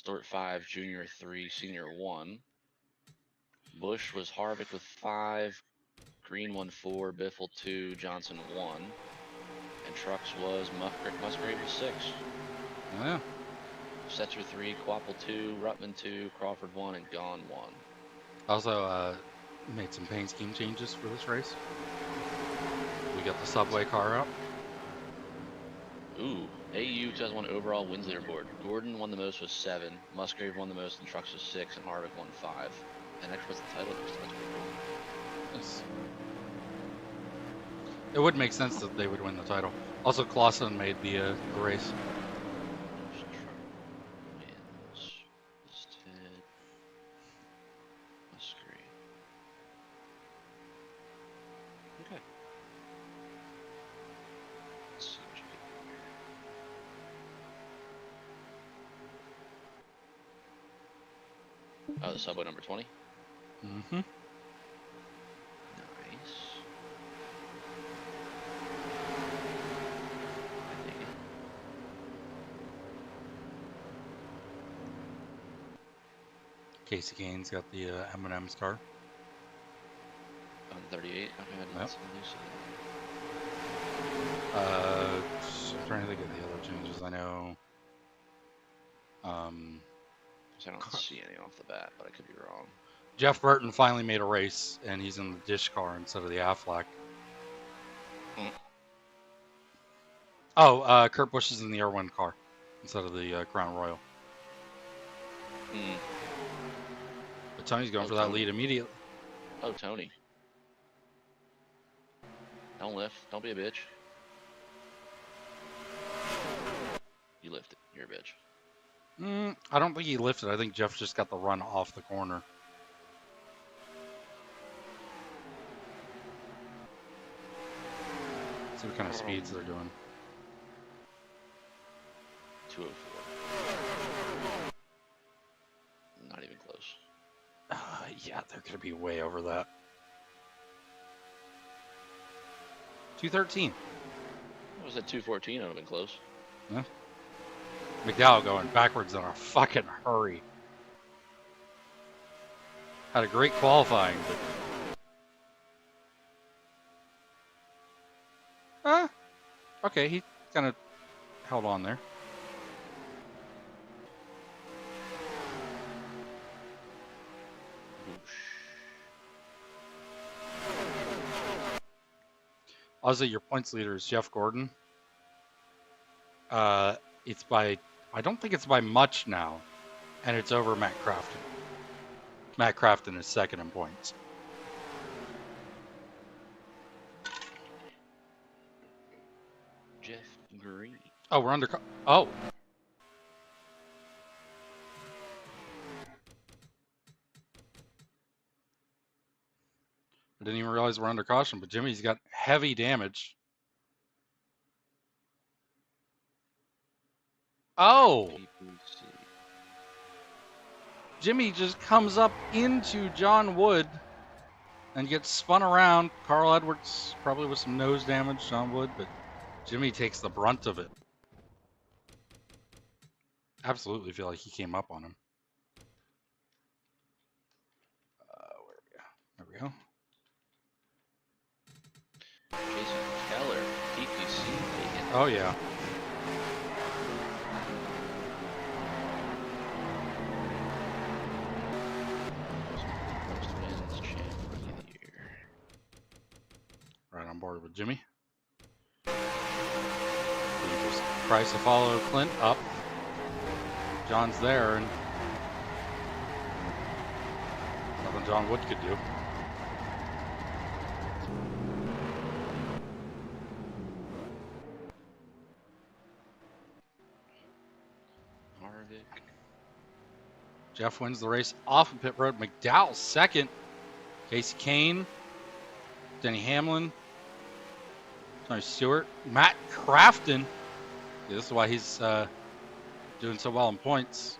Stewart 5, Junior 3, Senior 1. Bush was Harvick with 5, Green 1, 4, Biffle 2, Johnson 1. And Trucks was Musgrave with 6. Yeah. Setzer 3, Quapple 2, Rutman 2, Crawford 1, and Gone 1. Also made some paint scheme changes for this race. We got the subway car up. Ooh, AU 2001 overall wins leaderboard. Gordon won the most with 7, Musgrave won the most, and Trucks was 6, and Harvick won 5. And next was the title next time. That's pretty cool. Yes. It would make sense that they would win the title. Also, Clausen made the race. Wins. Listed. Musgrave. Okay. Let's see what you get here. Oh, the subway number 20? Mm-hmm. Nice. I dig it. Casey Kane's got the M&M's car. On 38? Okay, I didn't Yep. see this. I'm trying to think of the other changes. I know. I don't see any off the bat, but I could be wrong. Jeff Burton finally made a race, and he's in the dish car instead of the Aflac. Oh, Kurt Busch is in the Irwin car instead of the Crown Royal. But Tony's going for that lead immediately. Oh, Tony. Don't lift. Don't be a bitch. You lifted. You're a bitch. I don't think he lifted. I think Jeff just got the run off the corner. See what kind of speeds they're doing. 204. Not even close. Yeah, they're going to be way over that. 213. What was that 214? That would have been close. Yeah. McDowell going backwards in a fucking hurry. Had a great qualifying, but... okay, he kind of held on there. Also, your points leader is Jeff Gordon. It's by... I don't think it's by much now. And it's over Matt Crafton. Matt Crafton is second in points. Jeff Green. Oh, we're under... Oh! I didn't even realize we're under caution, but Jimmy's got heavy damage. Oh! Jimmy just comes up into John Wood and gets spun around. Carl Edwards probably with some nose damage, John Wood, but Jimmy takes the brunt of it. Absolutely feel like he came up on him. There we go. Jason Keller, DPC taken. Oh, yeah. Most wins, champ, rookie of the year. Right on board with Jimmy. He just tries to follow Clint up. John's there, and nothing John Wood could do. Harvick. Jeff wins the race off of pit road. McDowell second. Casey Kane. Denny Hamlin. Tony Stewart. Matt Crafton. Yeah, this is why he's doing so well in points.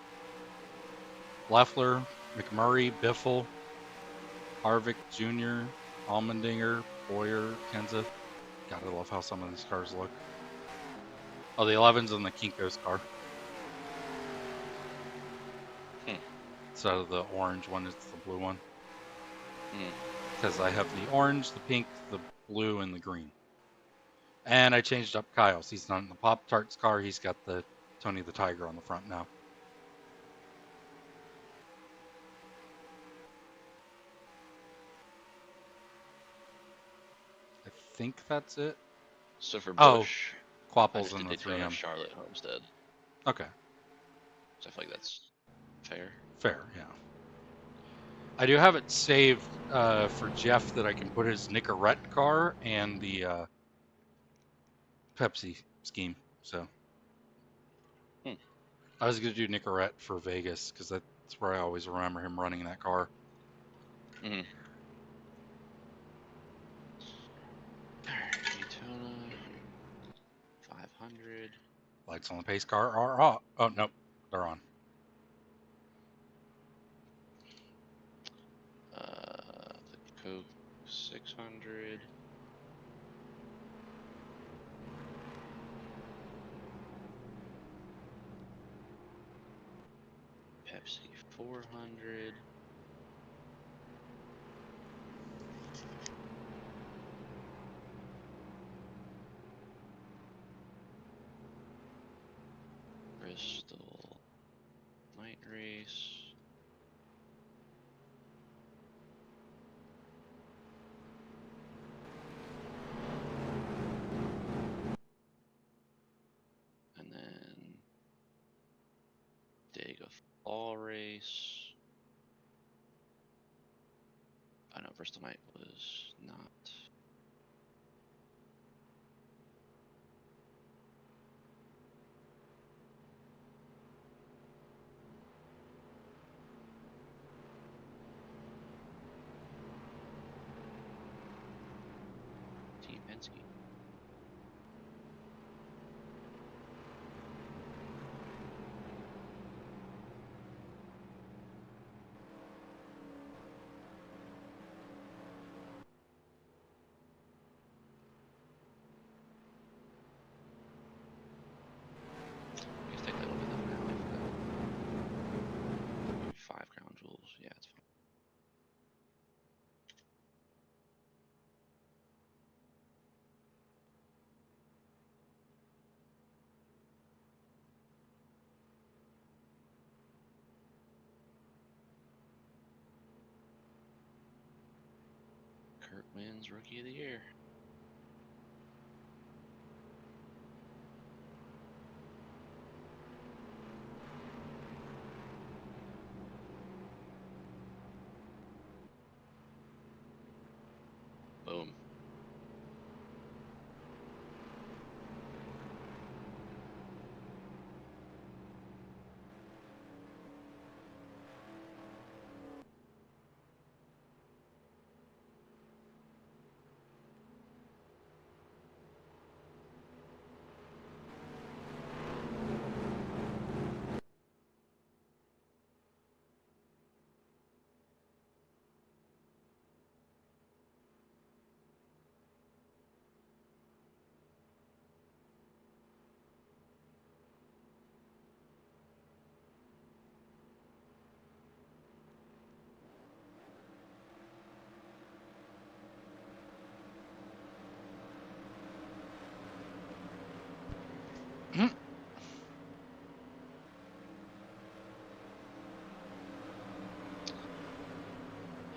Leffler, McMurray, Biffle, Harvick Jr., Allmendinger, Boyer, Kenza. God, I love how some of these cars look. Oh, the 11's in the Kinko's car. instead of the orange one, it's the blue one. Hmm. Because I have the orange, the pink, the blue, and the green. And I changed up Kyle's. He's not in the Pop Tarts car. He's got the Tony the Tiger on the front now. I think that's it. So for Oh, Bush, I Quapple's just in did the Daytona 3M. Charlotte Homestead. Okay, So I feel like that's fair. fair, yeah. I do have it saved for Jeff that I can put his Nicorette car and the Pepsi scheme. So Hmm. I was going to do Nicorette for Vegas because that's where I always remember him running that car. Mm-hmm. Alright, Daytona 500. Lights on the pace car are off. Oh, nope, they're on. The Coke 600. Pepsi 400. Bristol Night Race. And then Dega Fall Race. I know Bristol Night was not. T. Penske. I guess technically I don't get that crown. I forgot. Maybe 5 crown jewels. Yeah, it's fine. Kurt wins Rookie of the Year. Boom.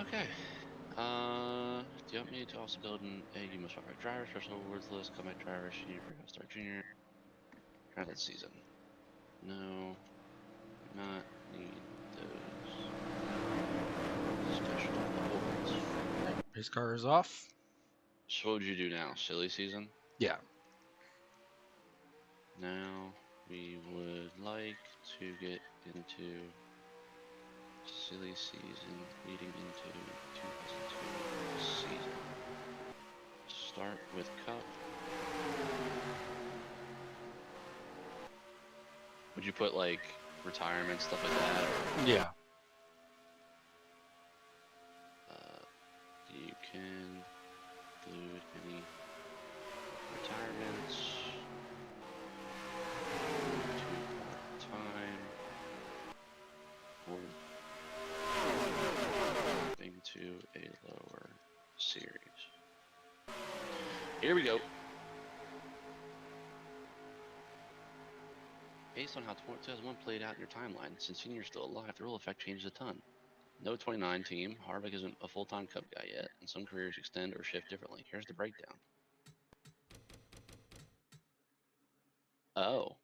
Okay. Do you want me to also build an you must fight driver, special awards list, combat driver, sheet, Star Junior, credit season? No, do not need those special awards. Pace car is off. So what would you do now? Silly season? Yeah. Now we would like to get into silly season leading into 2002 season. Start with Cup. Would you put like retirement stuff like that? Or, Yeah. you can include any retirements to part-time or a lower series. Here we go. Based on how 2001 played out in your timeline, since Senior's still alive, the rule effect changes a ton. No 29 team, Harvick isn't a full-time Cup guy yet, and some careers extend or shift differently. Here's the breakdown. Oh.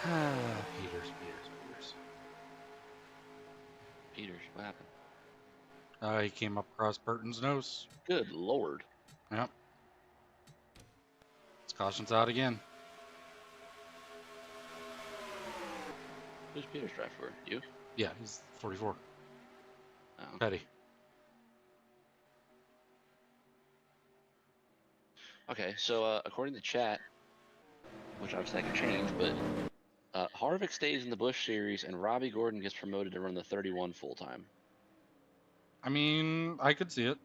Peters. Peters, what happened? He came up across Burton's nose. Good Lord. Yep. It's caution's out again. Who's Peters drive for? You? Yeah, he's 44. Oh. Petty. Okay, so according to chat, which obviously I can change, but Harvick stays in the Busch Series and Robbie Gordon gets promoted to run the 31 full-time. I mean, I could see it.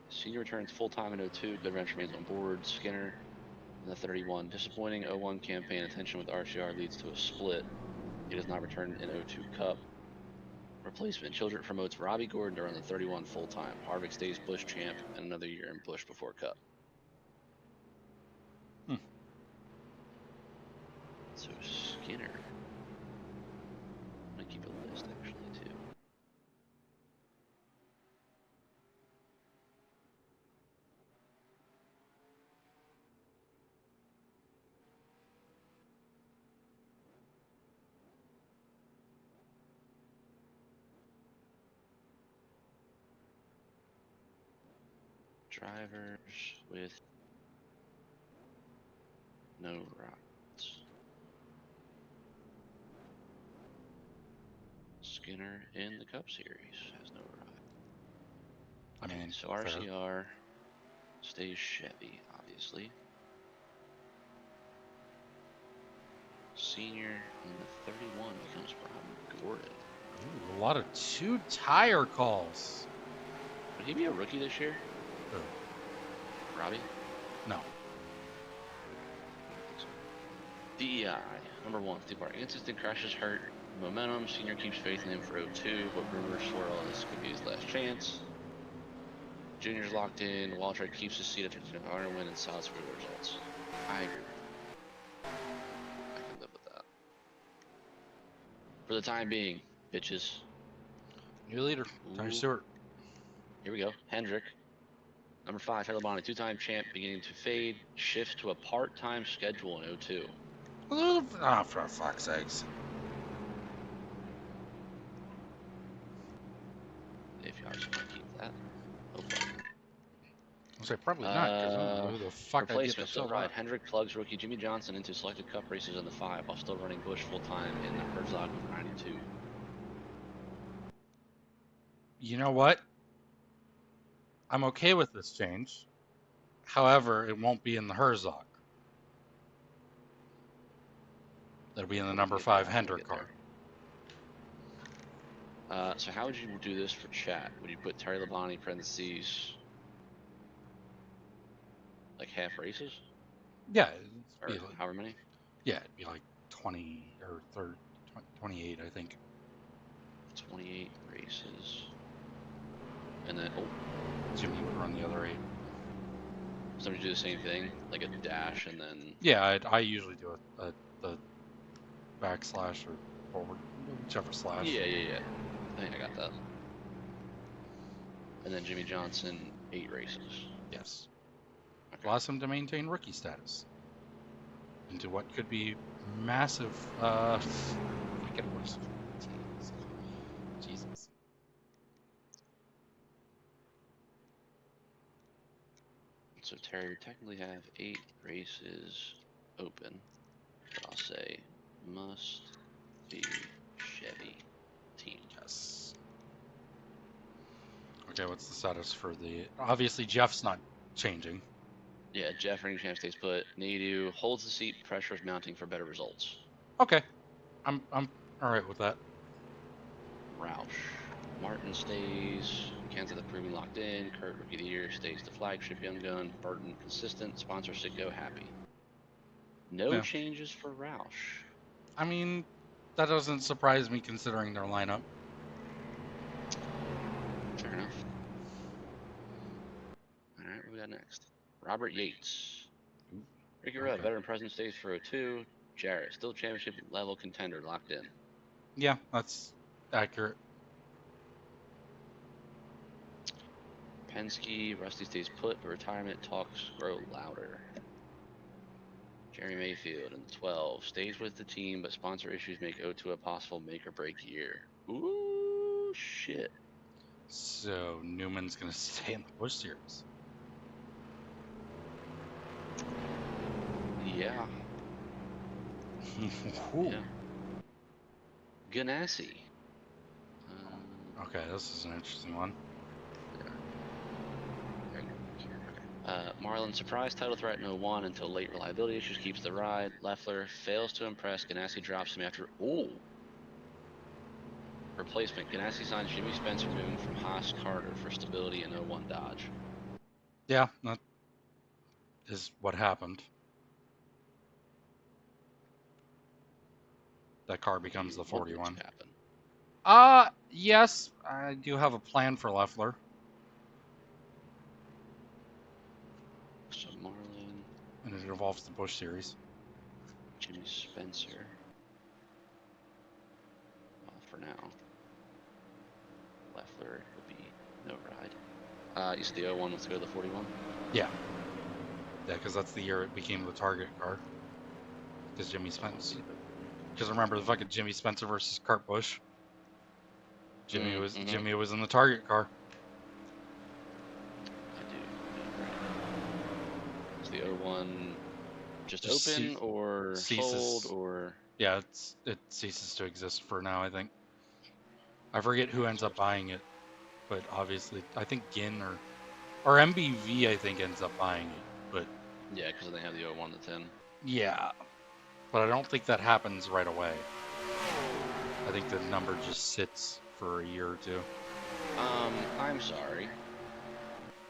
Senior returns full-time in 02. Good Ranch remains on board. Skinner in the 31. Disappointing 01 campaign attention with RCR leads to a split. He does not return in 02 Cup. Replacement. Children promotes Robbie Gordon to run the 31 full-time. Harvick stays Busch champ and another year in Busch before Cup. So Skinner. I'm going to keep a list actually too. Drivers with no rides. Skinner in the Cup Series has no ride. I mean, so fair. RCR stays Chevy, obviously. Senior in the 31 becomes Rob Gordon. Ooh, a lot of 2 tire calls. Would he be a rookie this year? Who? Robbie? No. DEI, number 1, 50-part. Instant crashes hurt momentum. Senior keeps faith in him for 02, but rumors swirl this could be his last chance. Junior's locked in. Waltrip keeps his seat after the honor win and solid for the results. I agree. I can live with that. For the time being, bitches. New leader, Tony Stewart. Here we go. Hendrick. Number 5, Tyler Bonnie, 2-time champ, beginning to fade. Shift to a part-time schedule in 02. Oh, for fuck's sakes. If you obviously want to keep that. Okay. I'll say probably not, because I don't know who the fuck I'd get to Replacement fill still ride. that. Hendrick plugs rookie Jimmy Johnson into selected Cup races in the 5 while still running Busch full-time in the Herzog with 92. You know what? I'm okay with this change. However, it won't be in the Herzog. It'll be in the number 5 Hendrick car. So how would you do this for chat? Would you put Terry Labonte parentheses like half races? Yeah. Or like, however many? Yeah, it'd be like 20 or 28, I think. 28 races. And then, Jimmy would run the other 8. Somebody do the same thing, like a dash and then... Yeah, I usually do the backslash or forward, whichever slash. Yeah. I think I got that. And then Jimmy Johnson, 8 races. Yes. Okay. Allows him to maintain rookie status into what could be massive. I get worse. Jesus. So Terry, you technically have 8 races open, but I'll say must be Chevy team. Yes. Okay, what's the status for the? Obviously, Jeff's not changing. Yeah, Jeff reigning champ stays put. Nadu holds the seat. Pressure is mounting for better results. Okay, I'm all right with that. Roush. Martin stays. Kansas the proving locked in. Kurt rookie of the year stays the flagship young gun. Burton consistent. Sponsor Sitco happy. No Yeah. changes for Roush. I mean, that doesn't surprise me considering their lineup. Fair enough. All right, what we got next? Robert Yates. Ricky Rudd, Okay. veteran presence stays for 02. Jarrett, still championship level contender, locked in. Yeah, that's accurate. Penske, Rusty stays put, but retirement talks grow louder. Jerry Mayfield in 12 stays with the team, but sponsor issues make 02 a possible make or break year. Ooh, shit. So Newman's gonna stay in the Busch Series. Yeah. Ooh. Yeah. Ganassi. Okay, this is an interesting one. Marlin surprise title threat in 01 until late reliability issues keeps the ride. Leffler fails to impress. Ganassi drops him after. Ooh. Replacement. Ganassi signs Jimmy Spencer moving from Haas Carter for stability in 01 Dodge. Yeah, that is what happened. That car becomes the What would 41. happen? Yes, I do have a plan for Leffler. So Marlin, And it involves the Busch Series. Jimmy Spencer. Well, for now, Leffler will be no ride. You said the 01 wants to go to the 41? Yeah. Yeah, because that's the year it became the target car. Because Jimmy Spencer. Because remember the fucking Jimmy Spencer versus Kurt Busch. Jimmy was in the target car. I do. Right. Is the 01 just open or sold or? Yeah, it ceases to exist for now, I think. I forget who ends up buying it, but obviously I think Ginn or MBV I think ends up buying it, but Yeah, because they have the 01 to 10. yeah, but I don't think that happens right away. I think the number just sits for a year or two. I'm sorry.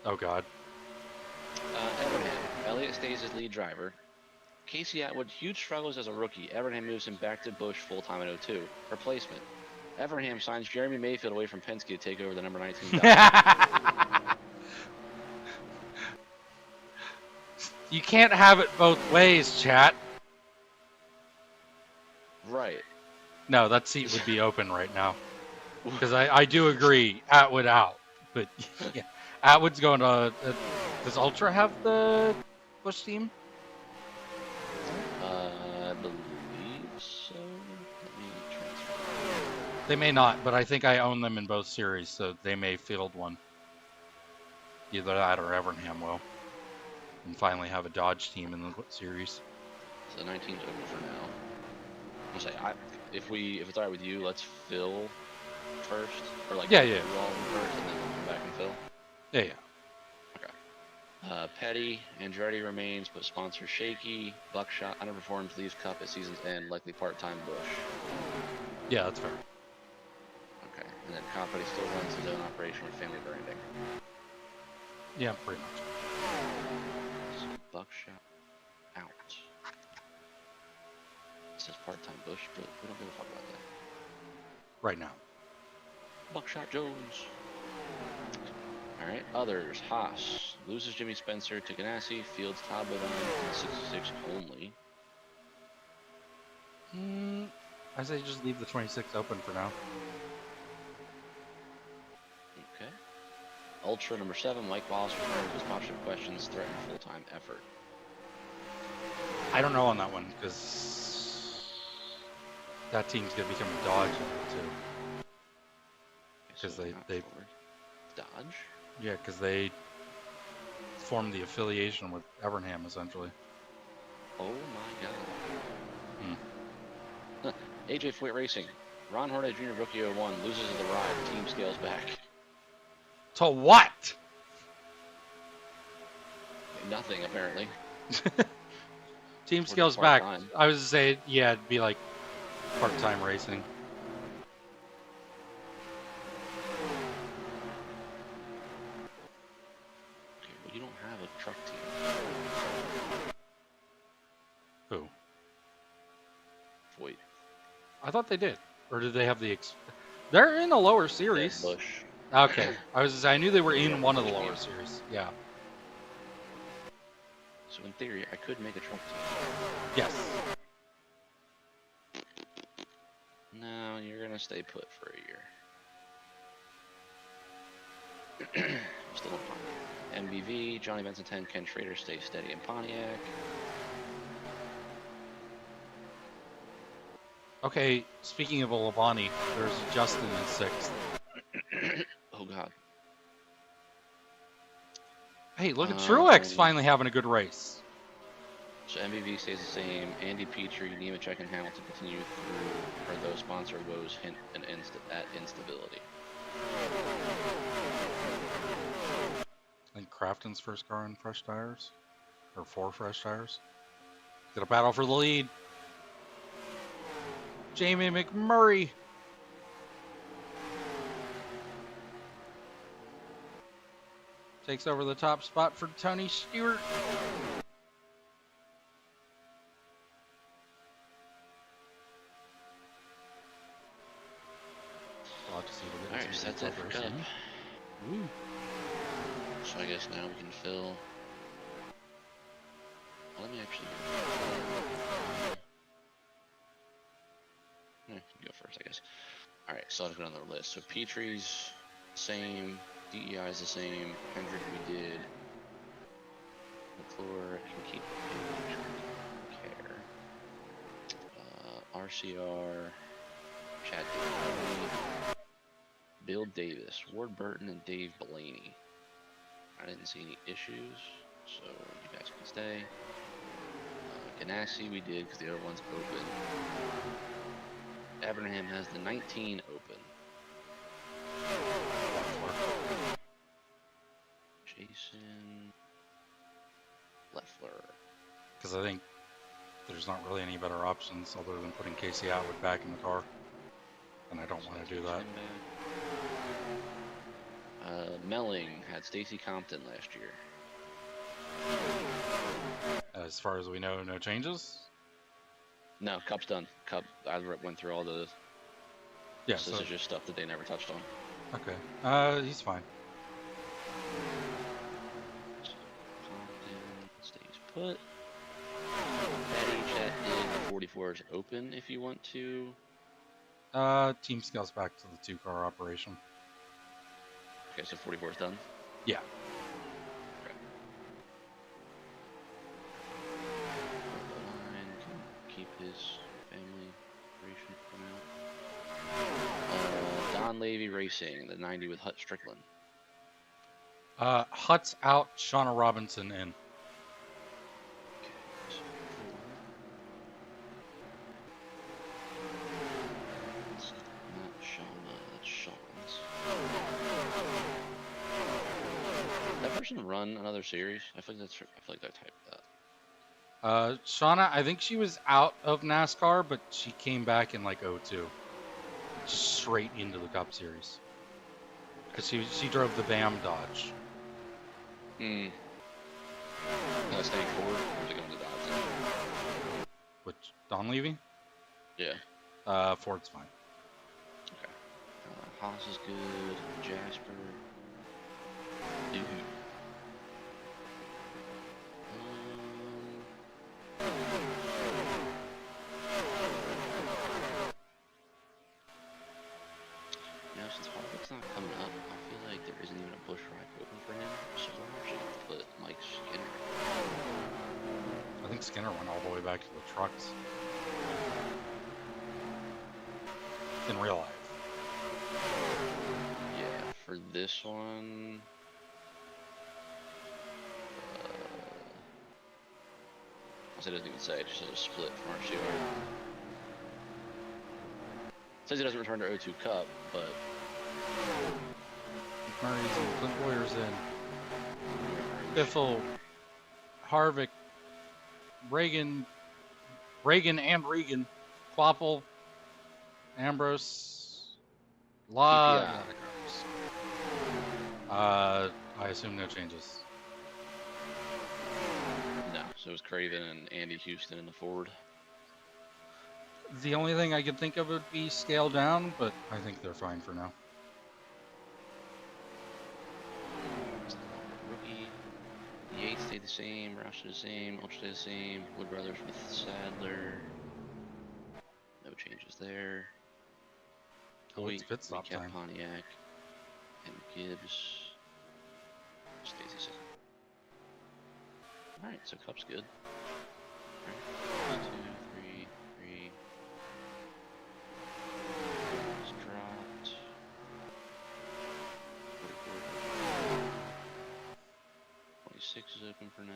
Oh God. Evernham. Elliott stays as lead driver. Casey Atwood, huge struggles as a rookie. Evernham moves him back to Busch full-time in 02. Replacement. Evernham signs Jeremy Mayfield away from Penske to take over the number 19 Dodge. You can't have it both ways, chat. Right. No, that seat would be open right now. Because I do agree, Atwood out. But yeah, Atwood's going to. Does Ultra have the Busch team? I believe so. Let me transfer. They may not, but I think I own them in both series, so they may field one. Either that or Evernham will. And finally have a Dodge team in the series. So 19's open for now. I'm saying, if it's alright with you, let's fill first, or like yeah. do all of them first, and then we'll come back and fill. Yeah. Okay. Petty, Andretti remains, but sponsor shaky. Buckshot underperforms, leaves Cup at season's end, likely part-time Busch. Yeah, that's fair. Okay, and then Company still runs his own operation with family branding. Yeah, pretty much. So Buckshot out. It says part-time Busch, but we don't give a fuck about that. Right now. Buckshot Jones. Alright, others. Haas loses Jimmy Spencer to Ganassi, fields Todd Bodine in 66 only. I say just leave the 26 open for now. Okay. Ultra number 7, Mike Wallace returns with sponsorship questions, threaten full-time effort. I don't know on that one, because that team's going to become a Dodge too. Because they Dodge? Yeah, because they formed the affiliation with Evernham, essentially. Oh my god. AJ Foyt Racing. Ron Hornet Jr. Rookie 01 loses the ride. Team scales back. To what? Nothing, apparently. Team scales back. I was to say, yeah, it'd be like part-time racing. Okay, well, you don't have a truck team. Who? I thought they did, or did they have the? They're in a lower series. Bush. Okay, I knew they were in Yeah, one of the Bush lower team. series. Yeah. So in theory, I could make a truck team. Yes. No, you're gonna stay put for a year. Still in Pontiac. MBV, Johnny Benson 10, Ken Schrader, stay steady in Pontiac. Okay, speaking of Olabani, there's Justin in 6th. Oh God. Hey, look at Truex finally having a good race. So MBV stays the same. Andy Petrie, Nemechek, and Hamilton continue through, or those sponsor woes hint at instability. I think Crafton's first car in fresh tires, or 4 fresh tires. Got a battle for the lead. Jamie McMurray. Takes over the top spot for Tony Stewart. Alright, so that's it for Cup. So I guess now we can fill. Let me actually you can go first, I guess. Alright, so I'll just go down the list. So Petrie's same, DEI is the same, Hendrick we did. McClure can keep the page, care. RCR, Chad Davis, Bill Davis, Ward Burton, and Dave Blaney. I didn't see any issues, so you guys can stay. Ganassi we did because the other one's open. Abraham has the 19 open. Jason Leffler. Because I think there's not really any better options other than putting Casey Atwood back in the car. And I don't want to do that. Melling had Stacy Compton last year. As far as we know, no changes? No, Cup's done. Cup, I went through all the... Yeah, so this is just stuff that they never touched on. Okay. He's fine. So, Compton stays put. Patty Chat did the 44 is open if you want to. Team scales back to the 2-car operation. Okay, so 44 is done? Yeah. Okay. Line can keep his family operation for now. Don Levy Racing, the 90 with Hut Strickland. Hut's out, Shauna Robinson in. Run another series? I feel like that type of that. Shauna, I think she was out of NASCAR, but she came back in like 02, just straight into the Cup Series because she drove the BAM Dodge. Hmm. Staying forward, or is it going to Dodge? Which Don Levy? Yeah. Ford's fine. Okay. Haas is good. Jasper. Dude. Now, since Harvick's not coming up, I feel like there isn't even a Bush ride open for him, so I'm actually going to put Mike Skinner. I think Skinner went all the way back to the trucks. In real life. Yeah, for this one... it doesn't even say, it just says a split from RCR. It says he doesn't return to O2 Cup, but... Murray's in, Clint Boyer's in. Biffle, Harvick, Reagan and Regan, Quapple, Ambrose, lot of cars. I assume no changes. No, so it was Craven and Andy Houston in the Ford. The only thing I could think of would be scale down, but I think they're fine for now. Rookie. The 8 stayed the same, Roush stayed the same, Ultra stayed the same, Wood Brothers with Sadler. No changes there. Oh, it's Hoyt, pit stop recap time. Pontiac, and Gibbs stays the same. Alright, so Cup's good. Alright, 2, 3, 3. It's dropped. 44. 26 is open for now.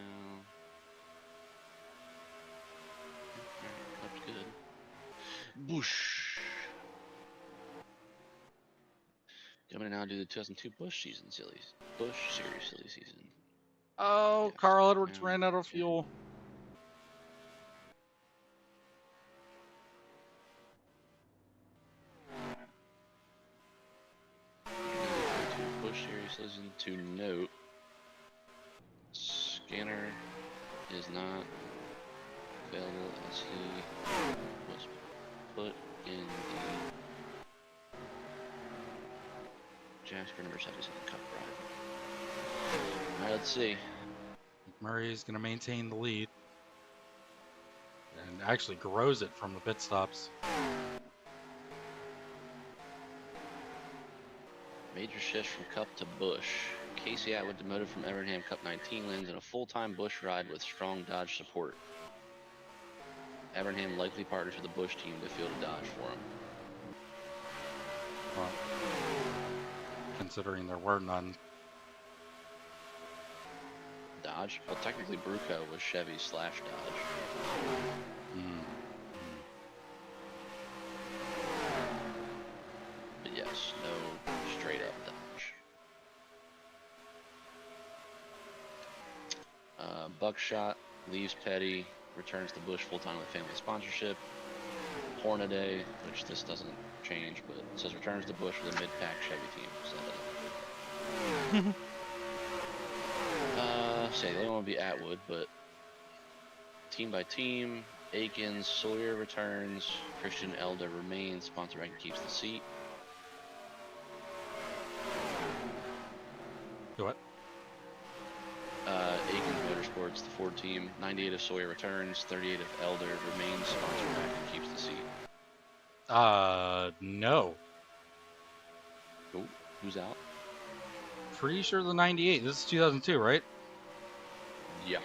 Alright, Cup's good. Bush. Coming now to the 2002 Bush season, Bush Series silly season. Oh, Yeah, Carl Edwards down, ran out of fuel. Bush Series season to note. Scanner is not available as he was put in the Jasper number 77 Cup ride. Alright, let's see. Murray is going to maintain the lead and actually grows it from the pit stops. Major shifts from Cup to Bush. Casey Atwood demoted from Evernham Cup 19 lands in a full-time Bush ride with strong Dodge support. Evernham likely partners with the Bush team to field a Dodge for him. Well, considering there were none. Dodge? Well, technically Bruco was Chevy / Dodge. But yes, no straight up Dodge. Buckshot leaves Petty, returns to Bush full-time with family sponsorship. Hornaday, which this doesn't change, but it says returns to Bush with a mid-pack Chevy team. So say they don't want to be Atwood, but team by team, Aikens, Sawyer returns, Christian Elder remains, sponsor rank keeps the seat. Do what? Aikens Motorsports, the Ford team, 98 of Sawyer returns, 38 of Elder remains, sponsor rank and keeps the seat. No. Cool. Who's out? Pretty sure the 98. This is 2002, right? Yeah.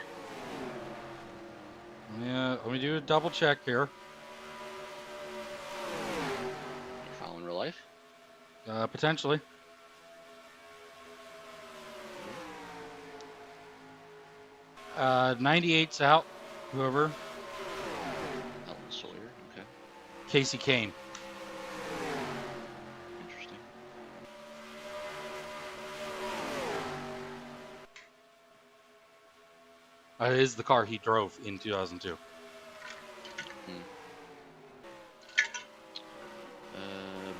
Yeah, let me do a double check here. You following real life? Potentially. Mm-hmm. 98's out. Whoever. Elton Sawyer, okay. Casey Kane. Interesting. It is the car he drove in 2002.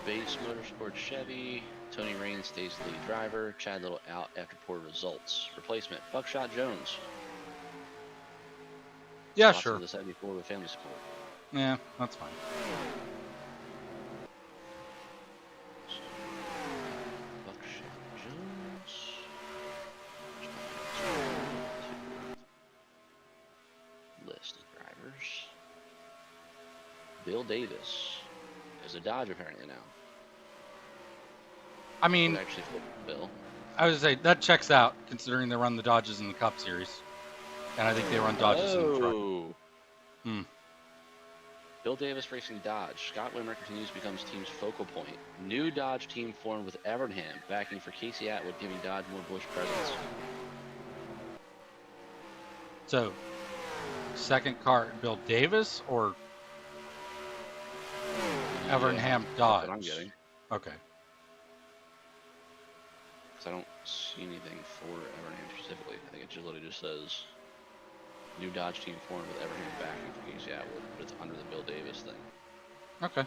Base Motorsports Chevy. Tony Raines stays the lead driver. Chad Little out after poor results. Replacement Buckshot Jones. Yeah, Spots sure. of the 74 with family support. Yeah, that's fine. Buckshot Jones. List of drivers. Bill Davis is a Dodge apparently now. I mean, Would actually flip Bill. I would say that checks out considering they run the Dodges in the Cup Series, and I think they run Dodges in the truck. Bill Davis Racing Dodge. Scott Wimmer continues to become his team's focal point. New Dodge team formed with Evernham, backing for Casey Atwood, giving Dodge more Bush presence. So, second car, Bill Davis or Evernham Dodge? That's what I'm getting. Okay. Because I don't see anything for Evernham specifically. I think it just literally just says new Dodge team formed with Evernham backing for Casey Atwood, but it's under the Bill Davis thing. Okay.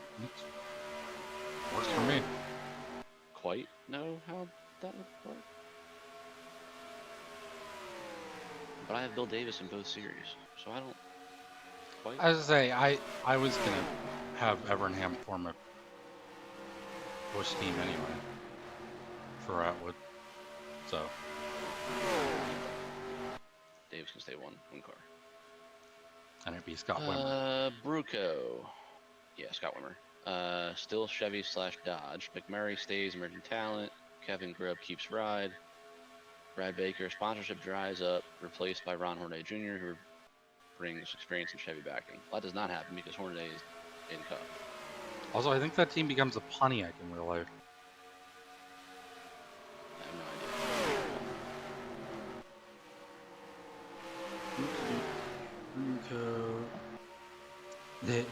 Works for me. Quite know how that would work. But I have Bill Davis in both series, so I don't quite. As I say, I was gonna have Evernham form a Bush team anyway for Atwood. So Davis can stay one car. and it'd be Scott Wimmer. Bruco. Yeah, Scott Wimmer. Still Chevy / Dodge. McMurray stays emerging talent. Kevin Grubb keeps ride. Brad Baker sponsorship dries up, replaced by Ron Hornaday Jr., who brings experience and Chevy backing. Well, that does not happen because Hornaday is in Cup. Also, I think that team becomes a Pontiac in real life. I have no idea.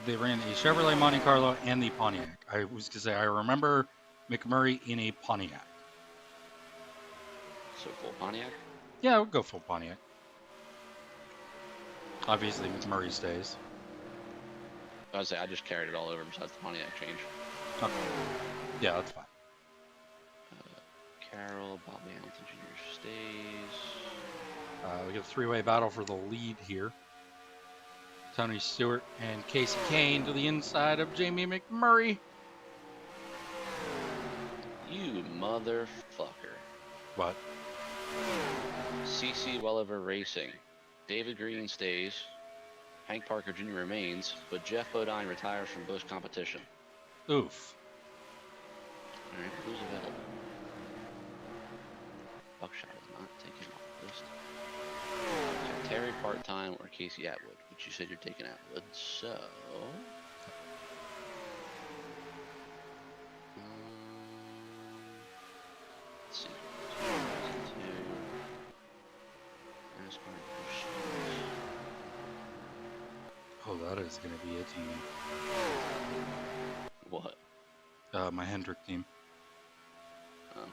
They ran a Chevrolet Monte Carlo and the Pontiac. I was gonna say I remember McMurray in a Pontiac. So full Pontiac? Yeah, we'll go full Pontiac. Obviously, McMurray stays. I would say I just carried it all over besides the Pontiac change. Okay. Yeah, that's fine. Carroll, Bobby Hamilton Jr. stays. We get a three-way battle for the lead here. Tony Stewart and Casey Kane to the inside of Jamie McMurray. You motherfucker. What? CC Welliver Racing. David Green stays. Hank Parker Jr. remains, but Jeff Bodine retires from Busch competition. Oof. All right, who's available? Buckshot is not taken off the list. So Terry part-time or Casey Atwood, which you said you're taking Atwood, so... let's see. Oh, that is going to be a team. What? My Hendrick team. Oh.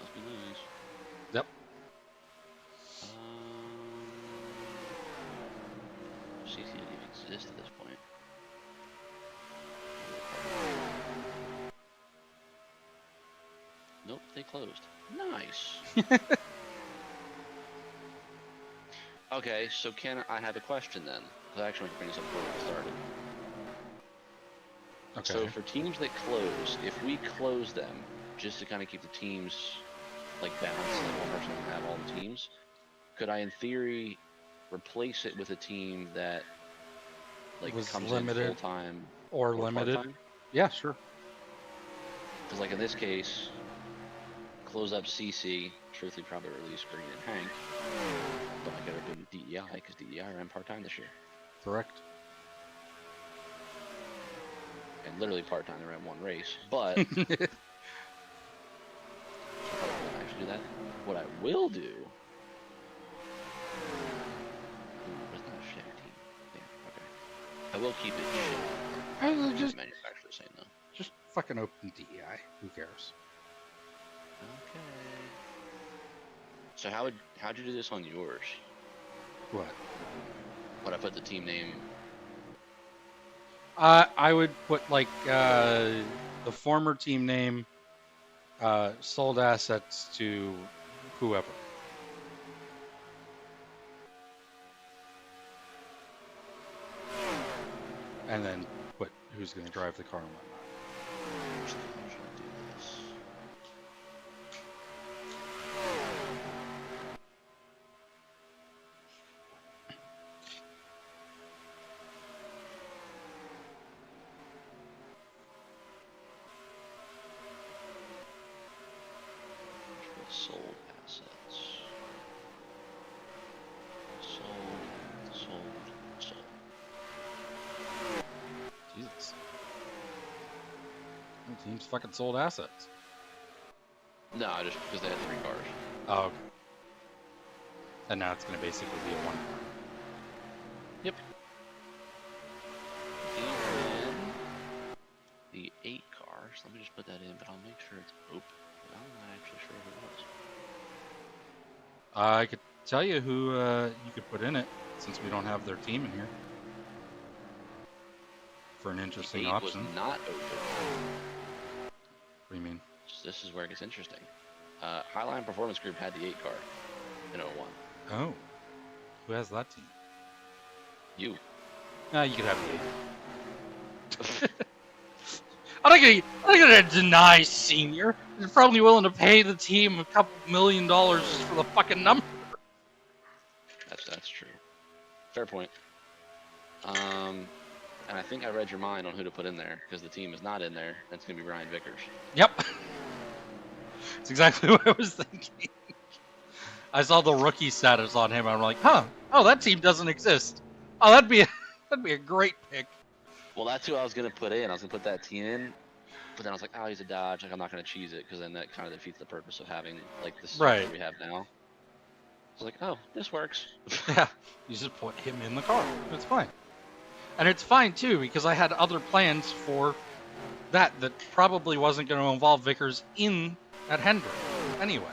Must be nice. Yep. CC didn't even exist at this point. Nope, they closed. Nice. Okay, so I have a question then. I actually want to bring this up before we started. Okay. So for teams that close, if we close them, just to kind of keep the teams like balanced, like one person can have all the teams, could I in theory replace it with a team that like was comes limited in full time or limited? part-time? Yeah, sure. Because like in this case, close up CC, truthfully probably release Green and Hank, but I gotta do DEI because DEI ran part-time this year. Correct. And literally part-time, they ran one race, but so I probably won't actually do that. What I will do, where's the Chevy team? Yeah, okay. I will keep it Chevy. Just Manufacturer saying no. Just fucking open DEI. Who cares? Okay. So how'd you do this on yours? What? When I put the team name. I would put like the former team name, sold assets to whoever. And then put who's going to drive the car and whatnot. Should I do this? Sold assets. Sold. Jesus. The team's fucking sold assets. No, just because they had 3 cars. Oh, okay. And now it's going to basically be a one car. Yep. And the 8 cars. Let me just put that in, but I'll make sure it's open. I'm not actually sure who it was. I could tell you who you could put in it, since we don't have their team in here. For an interesting the 8 option. was not open. What do you mean? So this is where it gets interesting. Highline Performance Group had the 8 car in 01. Oh. Who has that team? You. You could have the 8. I'm not gonna deny Senior. They're probably willing to pay the team a couple $1 million just for the fucking number. That's true. Fair point. And I think I read your mind on who to put in there because the team is not in there. That's gonna be Ryan Vickers. Yep. That's exactly what I was thinking. I saw the rookie status on him. I'm like, huh? Oh, that team doesn't exist. Oh, that'd be a great pick. Well, that's who I was gonna put in. I was gonna put that team in, but then I was like, oh, he's a Dodge. Like I'm not gonna cheese it because then that kind of defeats the purpose of having like the structure Right. we have now. So like, oh, this works. Yeah, you just put him in the car. It's fine. And it's fine too because I had other plans for that probably wasn't going to involve Vickers in at Hendrick anyway.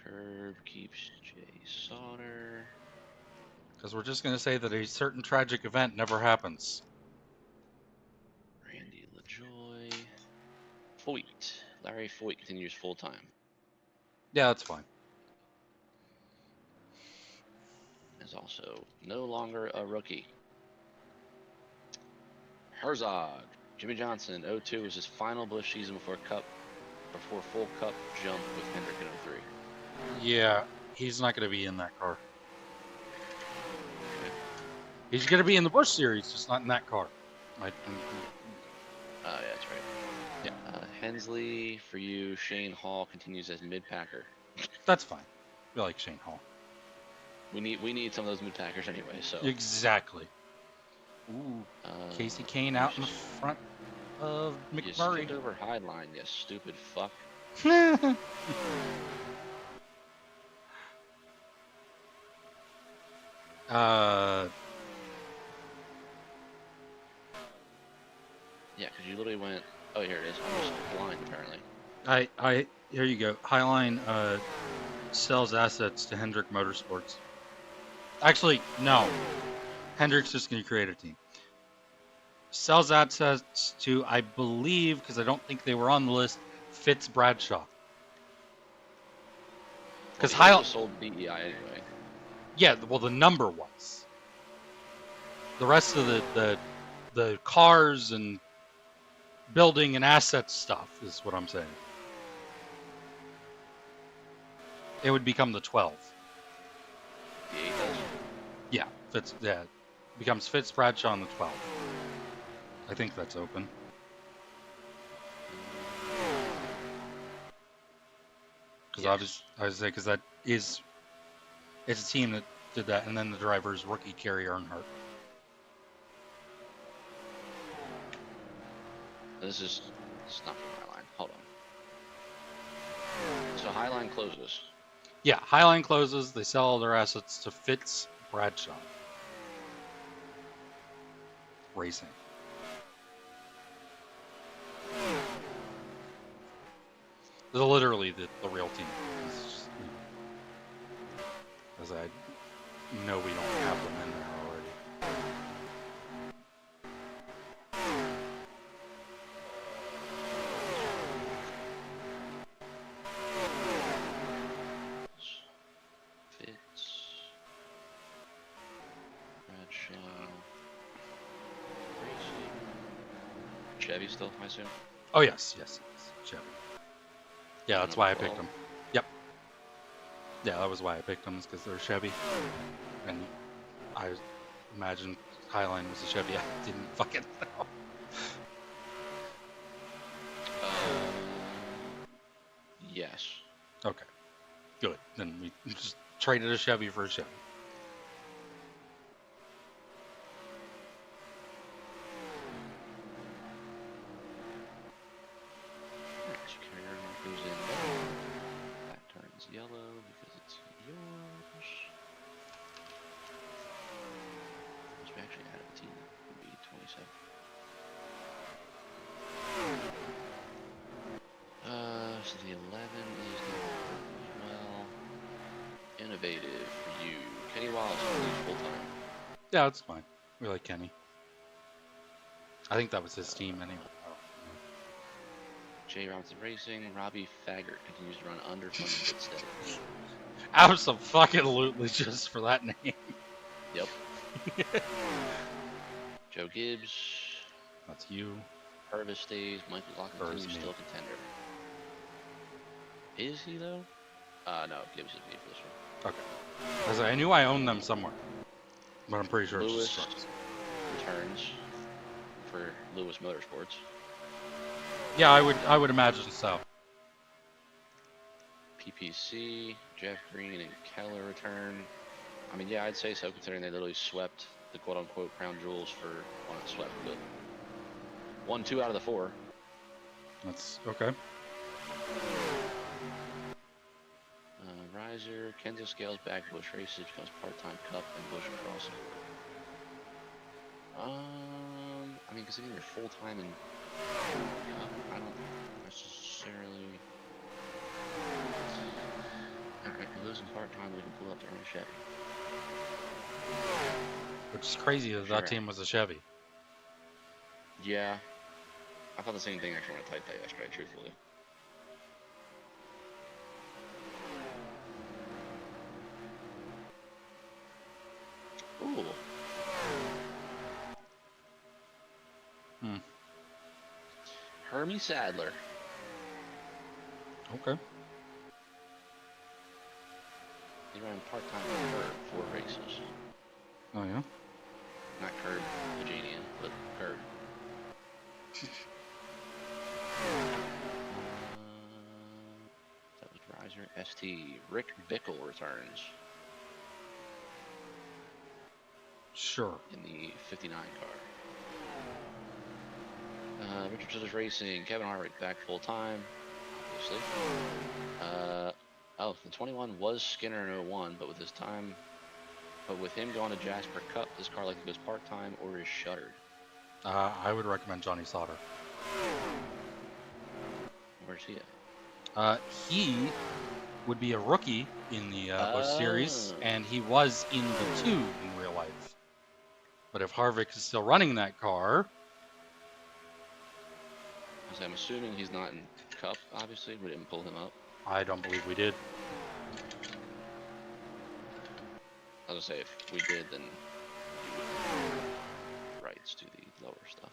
Curb keeps Jay Sauter. Because we're just going to say that a certain tragic event never happens. Randy LaJoy. Foyt. Larry Foyt continues full time. Yeah, that's fine. Is also no longer a rookie. Herzog. Jimmy Johnson. 02 was his final Busch season before full Cup jump with Hendrick in 03. Yeah, he's not going to be in that car. He's going to be in the Busch Series, just not in that car. Oh, yeah, that's right. Yeah. Hensley, for you, Shane Hall continues as mid-packer. That's fine. We like Shane Hall. We need some of those mid-packers anyway, so. Exactly. Ooh. Casey Kane out in the front of You McMurray. skipped over Highline, you stupid fuck. Yeah, because you literally went. Oh, here it is. I'm just blind, apparently. Here you go. Highline sells assets to Hendrick Motorsports. Actually, no. Hendrick's just going to create a team. Sells assets to, I believe, because I don't think they were on the list, Fitz Bradshaw. Because Highline was sold DEI anyway. Yeah, well, the number was. The rest of the cars and building and asset stuff is what I'm saying. It would become the 12. The 8 does? Yeah, becomes Fitz Bradshaw on the 12. I think that's open. Because because that is, it's a team that did that, and then the driver's rookie Kerry Earnhardt. This is not from Highline. Hold on. So Highline closes. Yeah, Highline closes. They sell all their assets to Fitz Bradshaw Racing. They're literally the real team. Just, as I know we don't have them in there already. Fitz. Bradshaw. Racing. Chevy still, I assume? Oh, yes. Chevy. Yeah, that's why I picked them. Yep. Yeah, that was why I picked them, is because they're Chevy. And I imagine Highline was a Chevy. I didn't fucking know. Yes. Okay. Good. Then we just traded a Chevy for a Chevy. Goes in. That turns yellow because it's yours. Which we actually added a team. Would be 27. So the 11 is well innovative for you. Kenny Wallace full time. Yeah, that's fine. We like Kenny. I think that was his team anyway. Jay Robinson Racing, Robbie Faggart continues to run underfunded but steady. Absolutely, just for that name. Yep. Joe Gibbs. That's you. Purvis stays. Michael Lockton Purvis continues me. still a contender. Is he though? No, Gibbs is me for this one. Okay. I knew I owned them somewhere, but I'm pretty sure it's Lewis just Trucks. returns for Lewis Motorsports. Yeah, I would imagine so. PPC, Jeff Green, and Keller return. I mean, yeah, I'd say so, considering they literally swept the quote-unquote crown jewels for, well, not swept, but won 2 out of the 4. That's okay. Riser, Kenzo scales back Bush races, becomes part-time Cup and Bush cross. I mean, considering you're full-time in Cup, I don't necessarily. Alright, you're losing part-time, we can pull up their own Chevy. Which is crazy that Sure. that team was a Chevy. Yeah. I thought the same thing actually when I typed that yesterday, truthfully. Ooh. Hermie Sadler. Okay. He ran part-time for 4 races. Oh yeah. Not Curb Virginia, but Curb. That was Riser. ST. Rick Bickle returns Sure. in the 59 car. Richard Brothers Racing. Kevin Harvick back full-time, obviously. Oh, the 21 was Skinner in 01, but with him going to Jasper Cup, this car likely goes part-time or is shuttered. I would recommend Johnny Sauter. Where's he at? He would be a rookie in the Busch Series, and he was in the 2 in real life. But if Harvick is still running that car, I'm assuming he's not in Cup, obviously. We didn't pull him up. I don't believe we did. I was gonna say, if we did, then rights to the lower stuff.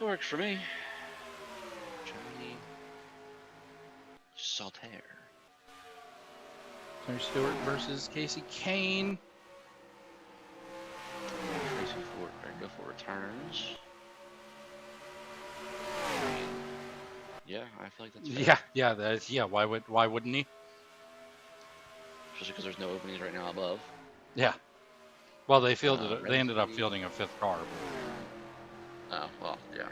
It works for me. Johnny Saltaire. Tony Stewart versus Casey Kane. Tracy Ford, Greg Biffle returns. Yeah, I feel like that's fair. Yeah. Why wouldn't he? Especially because there's no openings right now above. Yeah. Well, they ended up fielding a 5th car. Oh well, yeah.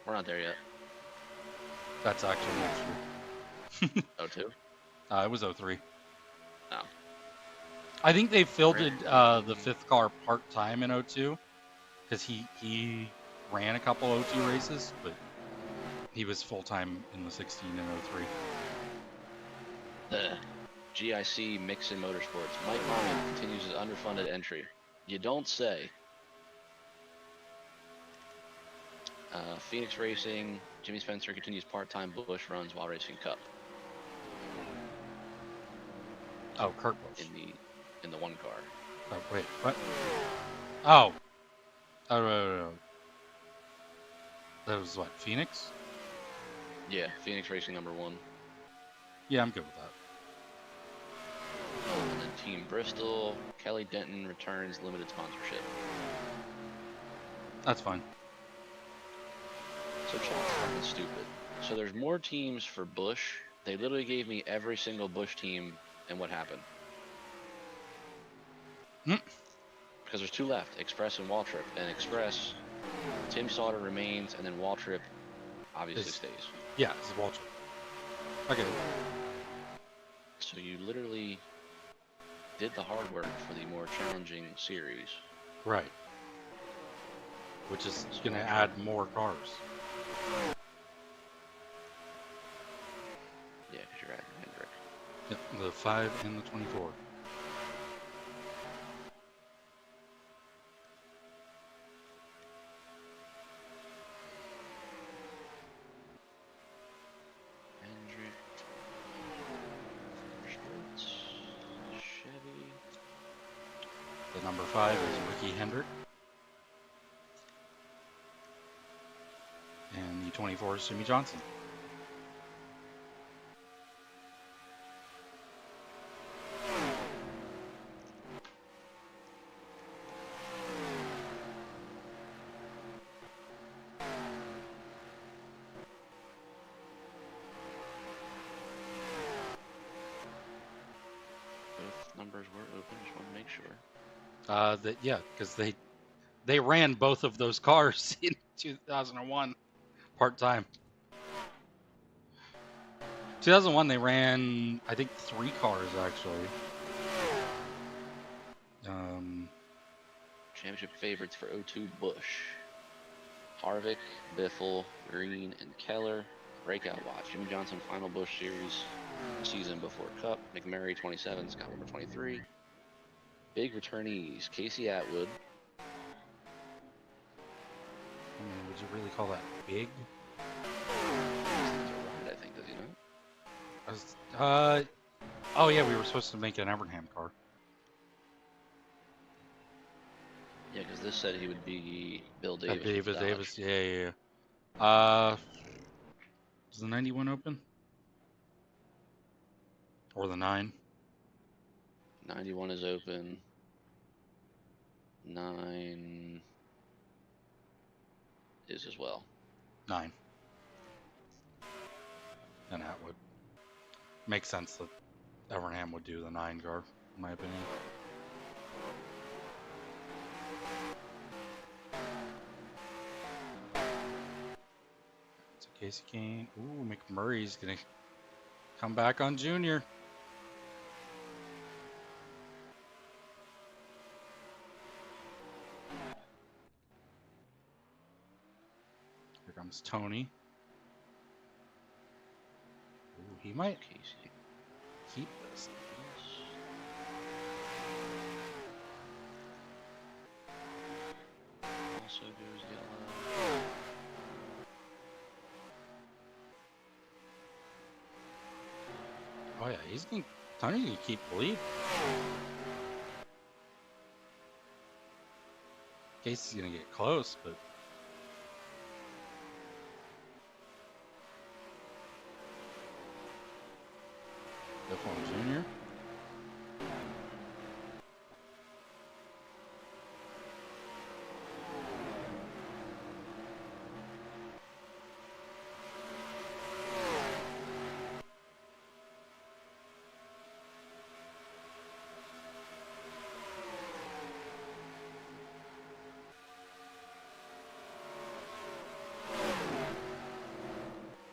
We're not there yet. That's actually next year. 02? It was 03. Oh. I think they fielded the 5th car part-time in 02 because he ran a couple 02 races, but he was full-time in the 16 and 03. GIC Mixon Motorsports. Mike Harmon continues his underfunded entry. You don't say. Phoenix Racing. Jimmy Spencer continues part-time Busch runs while racing Cup. Oh, Kurt Busch. In the 1 car. Oh, wait, what? Oh. Oh. That was what, Phoenix? Yeah, Phoenix Racing number 1. Yeah, I'm good with that. And then Team Bristol. Kelly Denton returns limited sponsorship. That's fine. So chat's fucking stupid. So there's more teams for Busch. They literally gave me every single Busch team and what happened. Because there's 2 left, Express and Waltrip. And Express, Tim Sauter remains, and then Waltrip obviously stays. Yeah, it's Waltrip. Okay. So you literally did the hard work for the more challenging series. Right. Which is going to add more cars. Yeah, because you're adding Hendrick. Yep, the 5 and the 24. Hendrick. Schwartz. Chevy. The number 5 is Ricky Hendrick. 24 is Jimmy Johnson. Both numbers were open. Just want to make sure. Yeah, because they ran both of those cars in 2001 part-time. 2001 they ran, I think, 3 cars actually. Championship favorites for 02 Busch. Harvick, Biffle, Green, and Keller. Breakout watch. Jimmy Johnson final Busch Series season before Cup. McMurray 27, Scott number 23. Big returnees. Casey Atwood. Would you really call that big? I think, does he not? Oh yeah, we were supposed to make an Evernham car. Yeah, because this said he would be Bill Davis. Davis. Yeah. Is the 91 open? Or the 9? 91 is open. 9 is as well. 9. And Atwood. Makes sense that Evernham would do the 9 car, in my opinion. So Casey Kane. Ooh, McMurray's gonna come back on Junior. Here comes Tony. Ooh, he might keep this. Also goes yellow. Oh yeah, Tony's gonna keep the lead. Casey's gonna get close, but Biffle Junior.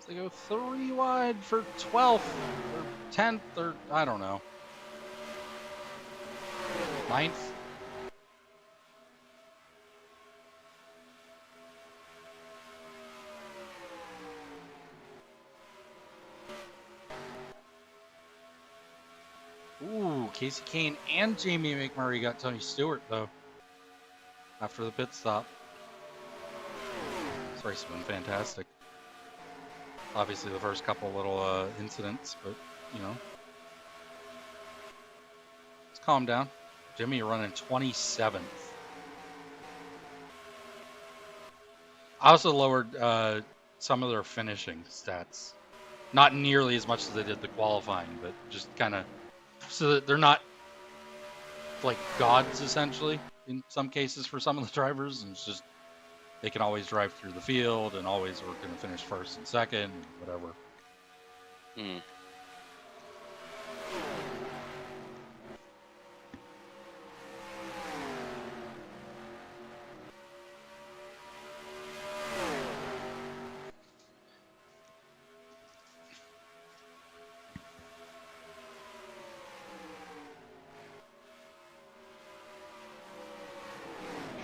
They go 3 wide for 12th or 10th or I don't know. 9th. Ooh, Casey Kane and Jamie McMurray got Tony Stewart though. After the pit stop. This race has been fantastic. Obviously the first couple little incidents, but you know. Let's calm down. Jimmy running 27th. I also lowered some of their finishing stats. Not nearly as much as they did the qualifying, but just kind of so that they're not like gods essentially in some cases for some of the drivers, and it's just they can always drive through the field and always are going to finish first and second and whatever.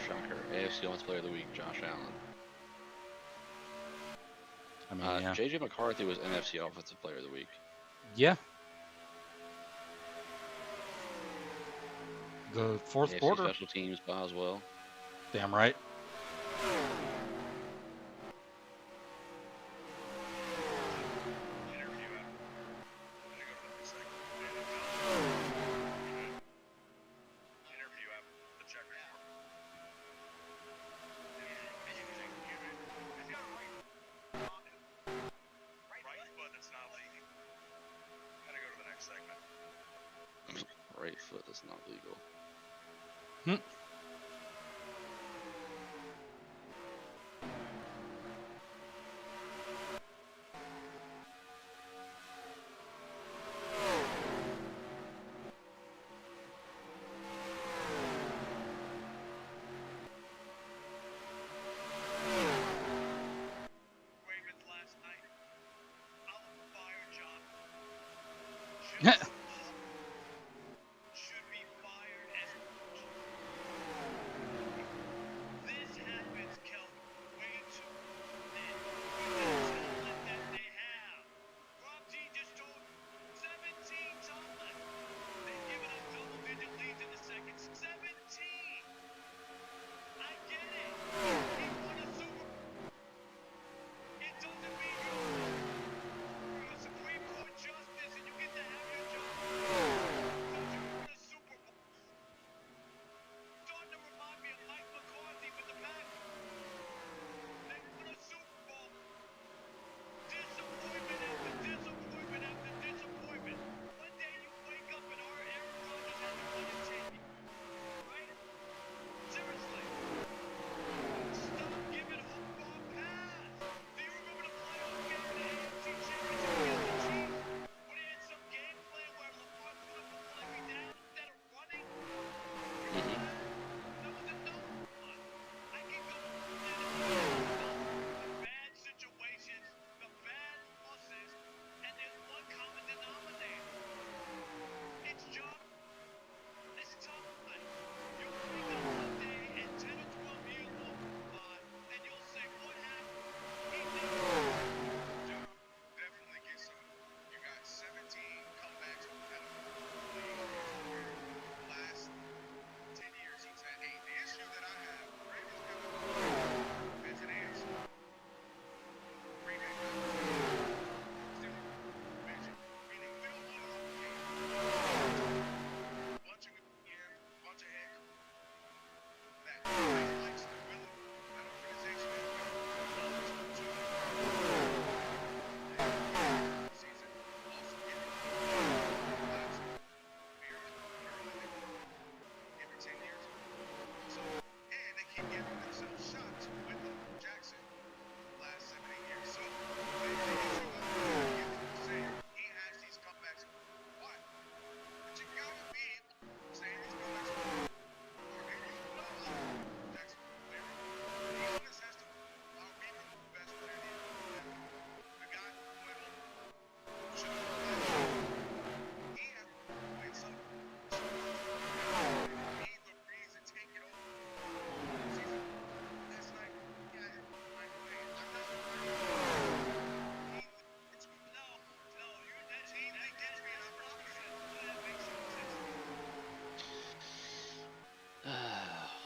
Shocker. AFC Offensive Player of the Week, Josh Allen. I mean, yeah. JJ McCarthy was NFC Offensive Player of the Week. Yeah. The fourth AFC quarter. Special Teams, Boswell. Damn right. Right foot, that's not legal.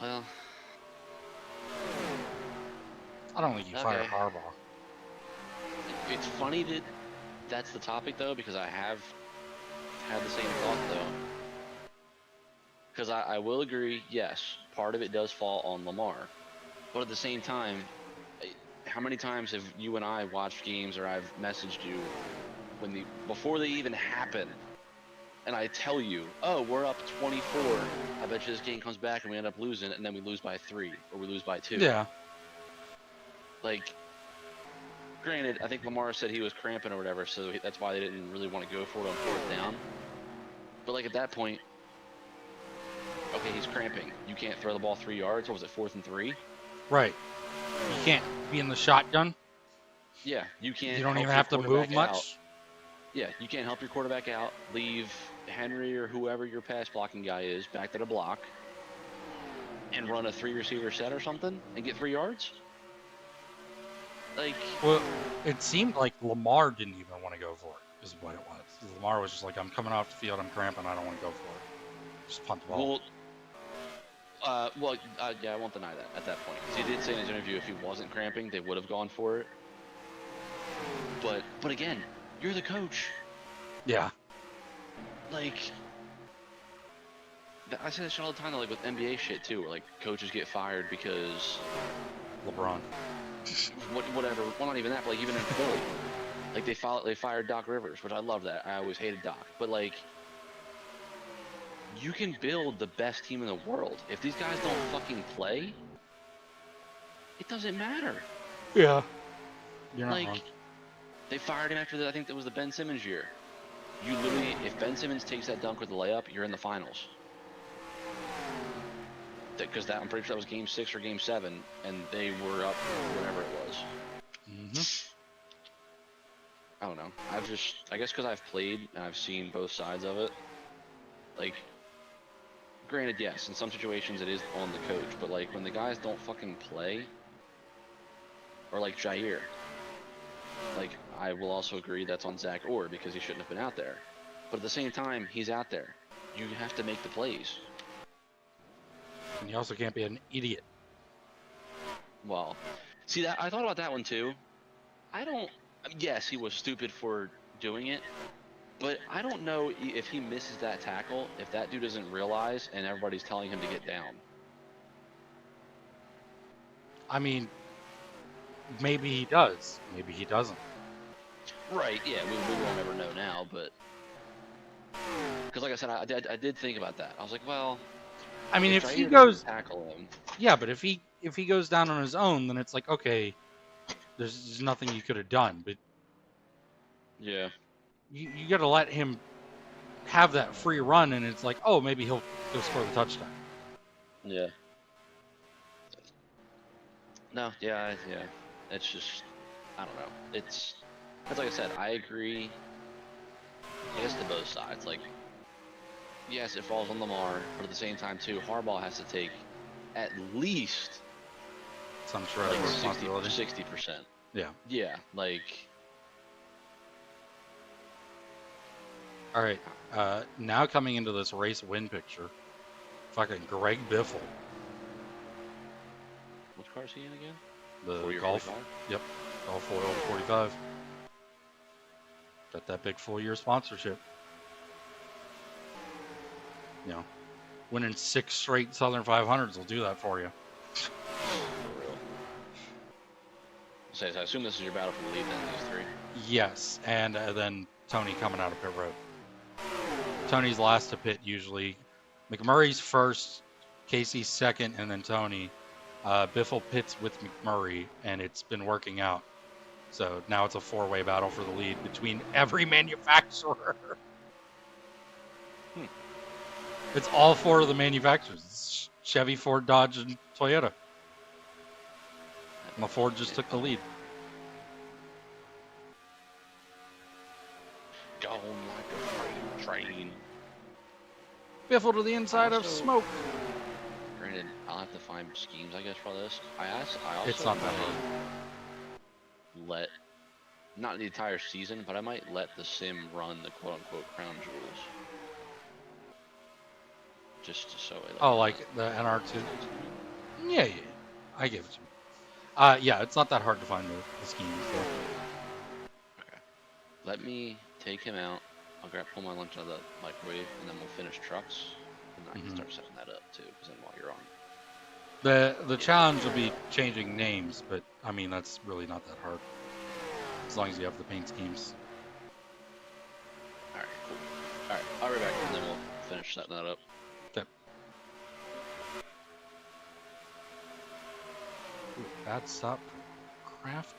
Well, I don't think you fire okay. Harbaugh. It's funny that that's the topic, though, because I have had the same thought, though. Because I will agree, yes, part of it does fall on Lamar. But at the same time, how many times have you and I watched games, or I've messaged you before they even happen, and I tell you, oh, we're up 24. I bet you this game comes back and we end up losing, and then we lose by 3 or we lose by 2. Yeah. Like, granted, I think Lamar said he was cramping or whatever, so that's why they didn't really want to go for it on 4th down. But like at that point, okay, he's cramping. You can't throw the ball 3 yards. What was it, 4th and 3? Right. You can't be in the shotgun. Yeah, you can't. You don't help even your have to move quarterback much. out. Yeah, you can't help your quarterback out. Leave Henry or whoever your pass blocking guy is back to the block and run a 3-receiver set or something and get 3 yards. Like, well, it seemed like Lamar didn't even want to go for it, is what it was. Lamar was just like, I'm coming off the field, I'm cramping, I don't want to go for it. Just punt the ball. Yeah, I won't deny that at that point. Because he did say in his interview if he wasn't cramping, they would have gone for it. But again, you're the coach. Yeah. Like, I say that shit all the time, like with NBA shit too, where like coaches get fired because LeBron. whatever. Well, not even that, but like even in Philly, Like they fired Doc Rivers, which I love that. I always hated Doc, but like you can build the best team in the world. If these guys don't fucking play, it doesn't matter. Yeah. You're not Like wrong. they fired him after I think that was the Ben Simmons year. You literally, if Ben Simmons takes that dunk with the layup, you're in the finals. Because I'm pretty sure that was Game 6 or Game 7, and they were up whatever it was. I don't know. I guess because I've played and I've seen both sides of it. Like, granted, yes, in some situations it is on the coach, but like when the guys don't fucking play, or like Jair, like I will also agree that's on Zach Orr because he shouldn't have been out there. But at the same time, he's out there. You have to make the plays. And you also can't be an idiot. Well, see that I thought about that one too. Yes, he was stupid for doing it, but I don't know if he misses that tackle, if that dude doesn't realize and everybody's telling him to get down. I mean, maybe he does. Maybe he doesn't. Right, yeah, we will never know now, but because like I said, I did think about that. I was like, well, I mean, if Jair he doesn't goes, tackle him, yeah, but if he goes down on his own, then it's like, okay, there's nothing you could have done. But yeah, you got to let him have that free run, and it's like, oh, maybe he'll score the touchdown. yeah. No, yeah. It's just, I don't know. It's like I said, I agree. I guess to both sides. Like, yes, it falls on Lamar, but at the same time too, Harbaugh has to take at least Some shred like of responsibility. 60%. Yeah. Yeah, like. All right. Now coming into this race win picture, fucking Greg Biffle. Which car is he in again? The 40 or golf. 45? Yep. Golf Oil 45. Got that big full-year sponsorship. You know, winning 6 straight Southern 500s will do that for you. For real. So I assume this is your battle for the lead then, these three? Yes, and then Tony coming out of pit road. Tony's last to pit usually. McMurray's first, Casey's second, and then Tony. Biffle pits with McMurray, and it's been working out. So now it's a 4-way battle for the lead between every manufacturer. It's all 4 of the manufacturers. It's Chevy, Ford, Dodge, and Toyota. And the Ford just took the lead. Gone like a train. Biffle to the inside of Also- smoke. Granted, I'll have to find schemes, I guess, for this. I also It's not that hard. let, not the entire season, but I might let the sim run the quote-unquote crown jewels. Just so it. Oh, like the NR2? Yeah. I give it to you. Yeah, it's not that hard to find the schemes. So. Okay. Let me take him out. I'll pull my lunch out of the microwave, and then we'll finish trucks. And I can start setting that up too, because then while you're on. The challenge will be changing names, but I mean that's really not that hard. As long as you have the paint schemes. Alright, cool. Alright, I'll be back and then we'll finish setting that up. Okay. Ooh, bad stop. Craft.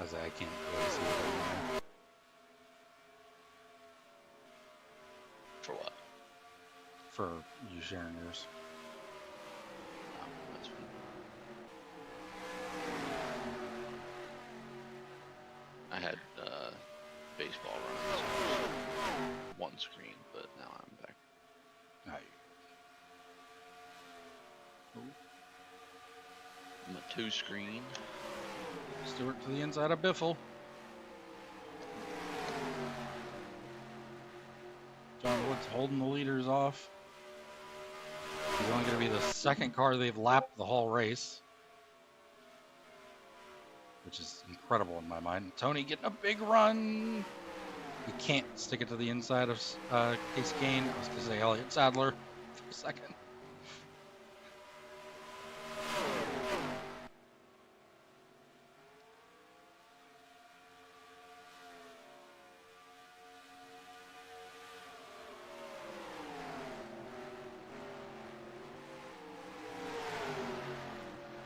was I can't really see it anymore. For what? For you sharing yours. Oh, that's fine. I had baseball runs, one screen, but now I'm back. Right. I'm a 2-screen. Stewart to the inside of Biffle. John Woods holding the leaders off. He's only going to be the second car they've lapped the whole race, which is incredible in my mind. Tony getting a big run. He can't stick it to the inside of Casey Kane. I was going to say Elliott Sadler for a second.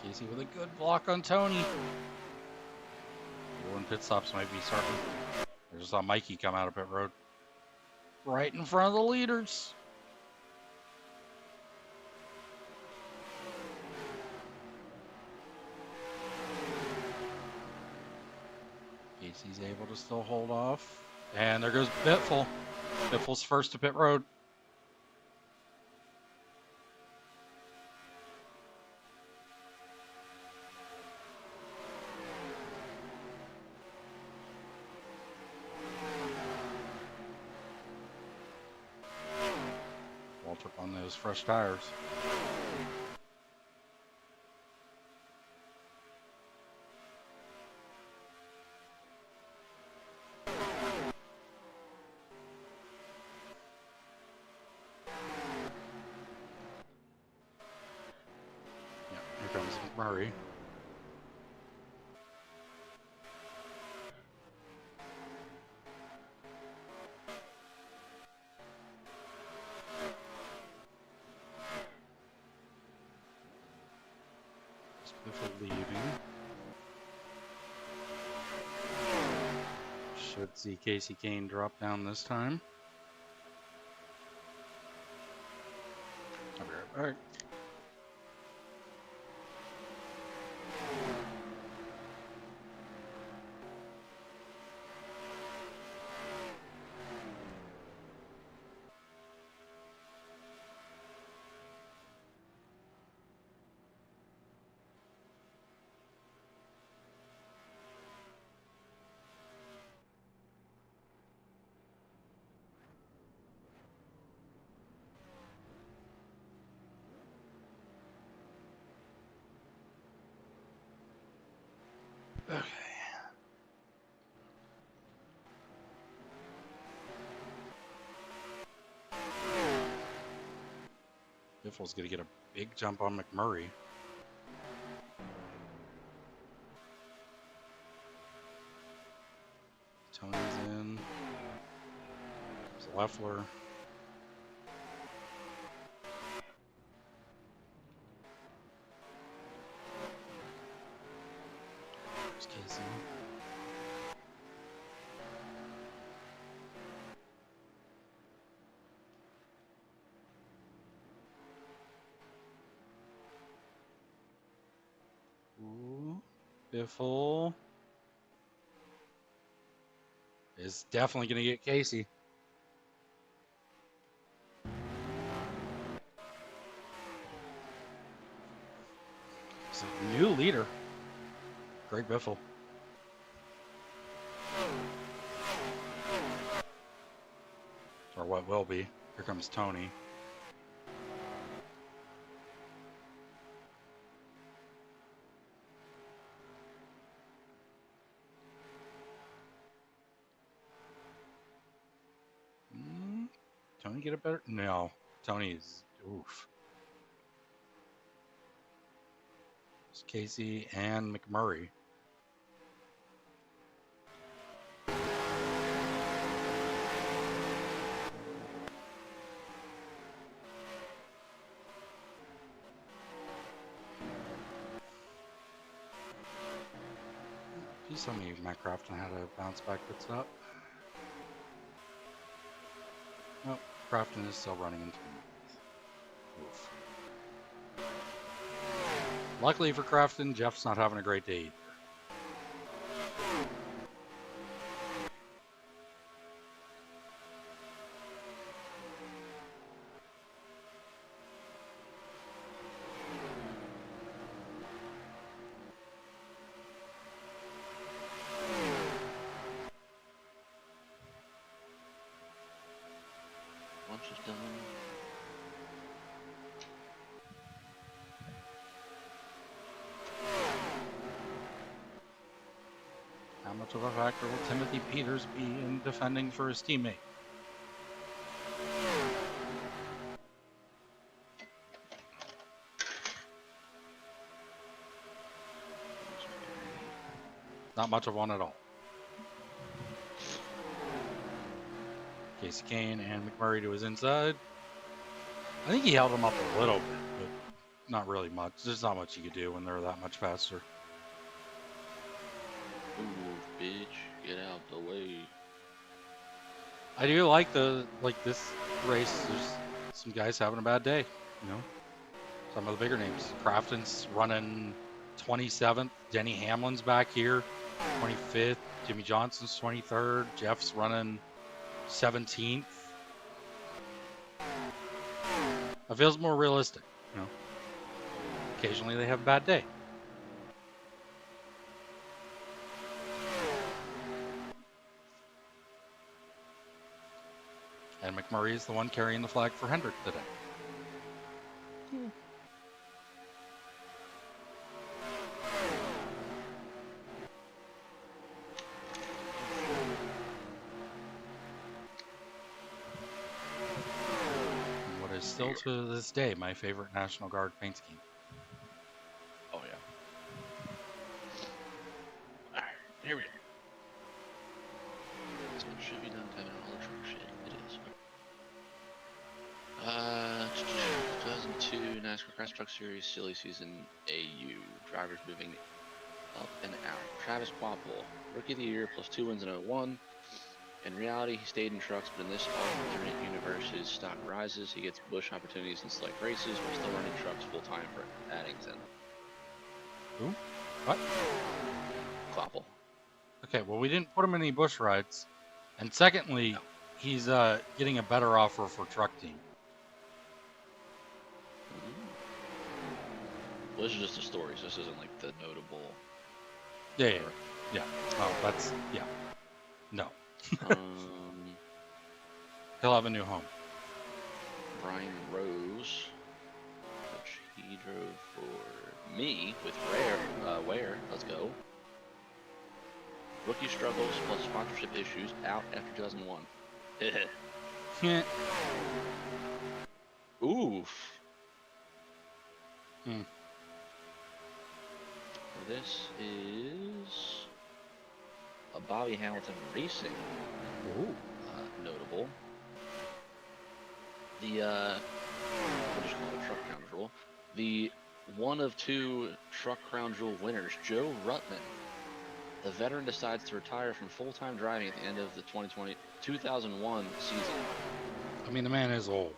Casey with a good block on Tony. One pit stops might be starting. I just saw Mikey come out of pit road. Right in front of the leaders. Casey's able to still hold off. And there goes Biffle. Biffle's first to pit road. Waltrip on those fresh tires. Yeah, here comes McMurray. Biffle leaving. Should see Casey Kane drop down this time. I'll be right back. Okay. Biffle's going to get a big jump on McMurray. Tony's in. There's Leffler. There's Casey. Ooh, Biffle is definitely going to get Casey. It's a new leader. Greg Biffle. Or what will be. Here comes Tony. Tony get a better? No. Tony's oof. It's Casey and McMurray. Please tell me Matt Crafton had a bounce back pit stop. Nope, Crafton is still running into him. Oof. Luckily for Crafton, Jeff's not having a great day either. Lunch is done. How much of a factor will Timothy Peters be in defending for his teammate? Not much of one at all. Casey Kane and McMurray to his inside. I think he held him up a little bit, but not really much. There's not much you could do when they're that much faster. Ooh, bitch, get out the way. I do like this race. There's some guys having a bad day, you know. Some of the bigger names. Crafton's running 27th. Denny Hamlin's back here, 25th. Jimmy Johnson's 23rd. Jeff's running 17th. It feels more realistic, you know. Occasionally they have a bad day. And McMurray is the one carrying the flag for Hendrick today. What is still to this day my favorite National Guard paint scheme. Oh yeah. Alright, here we go. This one should be done having all the truck shit. It is. 2002 NASCAR Cross Truck Series Silly Season AU. Drivers moving up and out. Travis Quapple, Rookie of the Year, plus 2 wins in 01. In reality, he stayed in trucks, but in this alternate universe, his stock rises. He gets Busch opportunities in select races while still running trucks full time for Addington. Who? What? Quapple. Okay, well, we didn't put him in any Busch rides. And secondly, he's getting a better offer for truck team. Well, this is just a story, so this isn't like the notable. Yeah. Oh, that's, yeah. No. He'll have a new home. Brian Rose, which he drove for me with Ware. Let's go. Rookie struggles plus sponsorship issues out after 2001. Yeah. Oof. Hmm. This is a Bobby Hamilton Racing. Ooh. Notable. The we'll just call it Truck Crown Jewel. The one of 2 Truck Crown Jewel winners, Joe Ruttman. The veteran decides to retire from full-time driving at the end of the 2001 season. I mean, the man is old.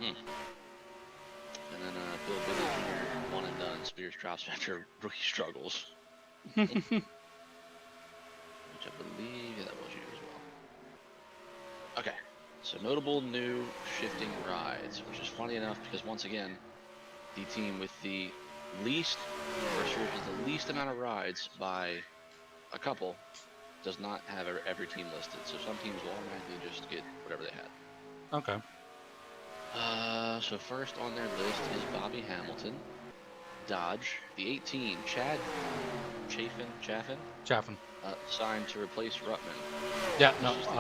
And then Bill Bidley Jr. one and done. Spears drops after rookie struggles. Which I believe, yeah, that was you as well. Okay, so notable new shifting rides, which is funny enough because once again, the team with the least, first year is the least amount of rides by a couple, does not have every team listed. So some teams will automatically just get whatever they had. Okay. So first on their list is Bobby Hamilton, Dodge, the 18, Chad Chaffin, signed to replace Ruttman. Yeah, This no, is the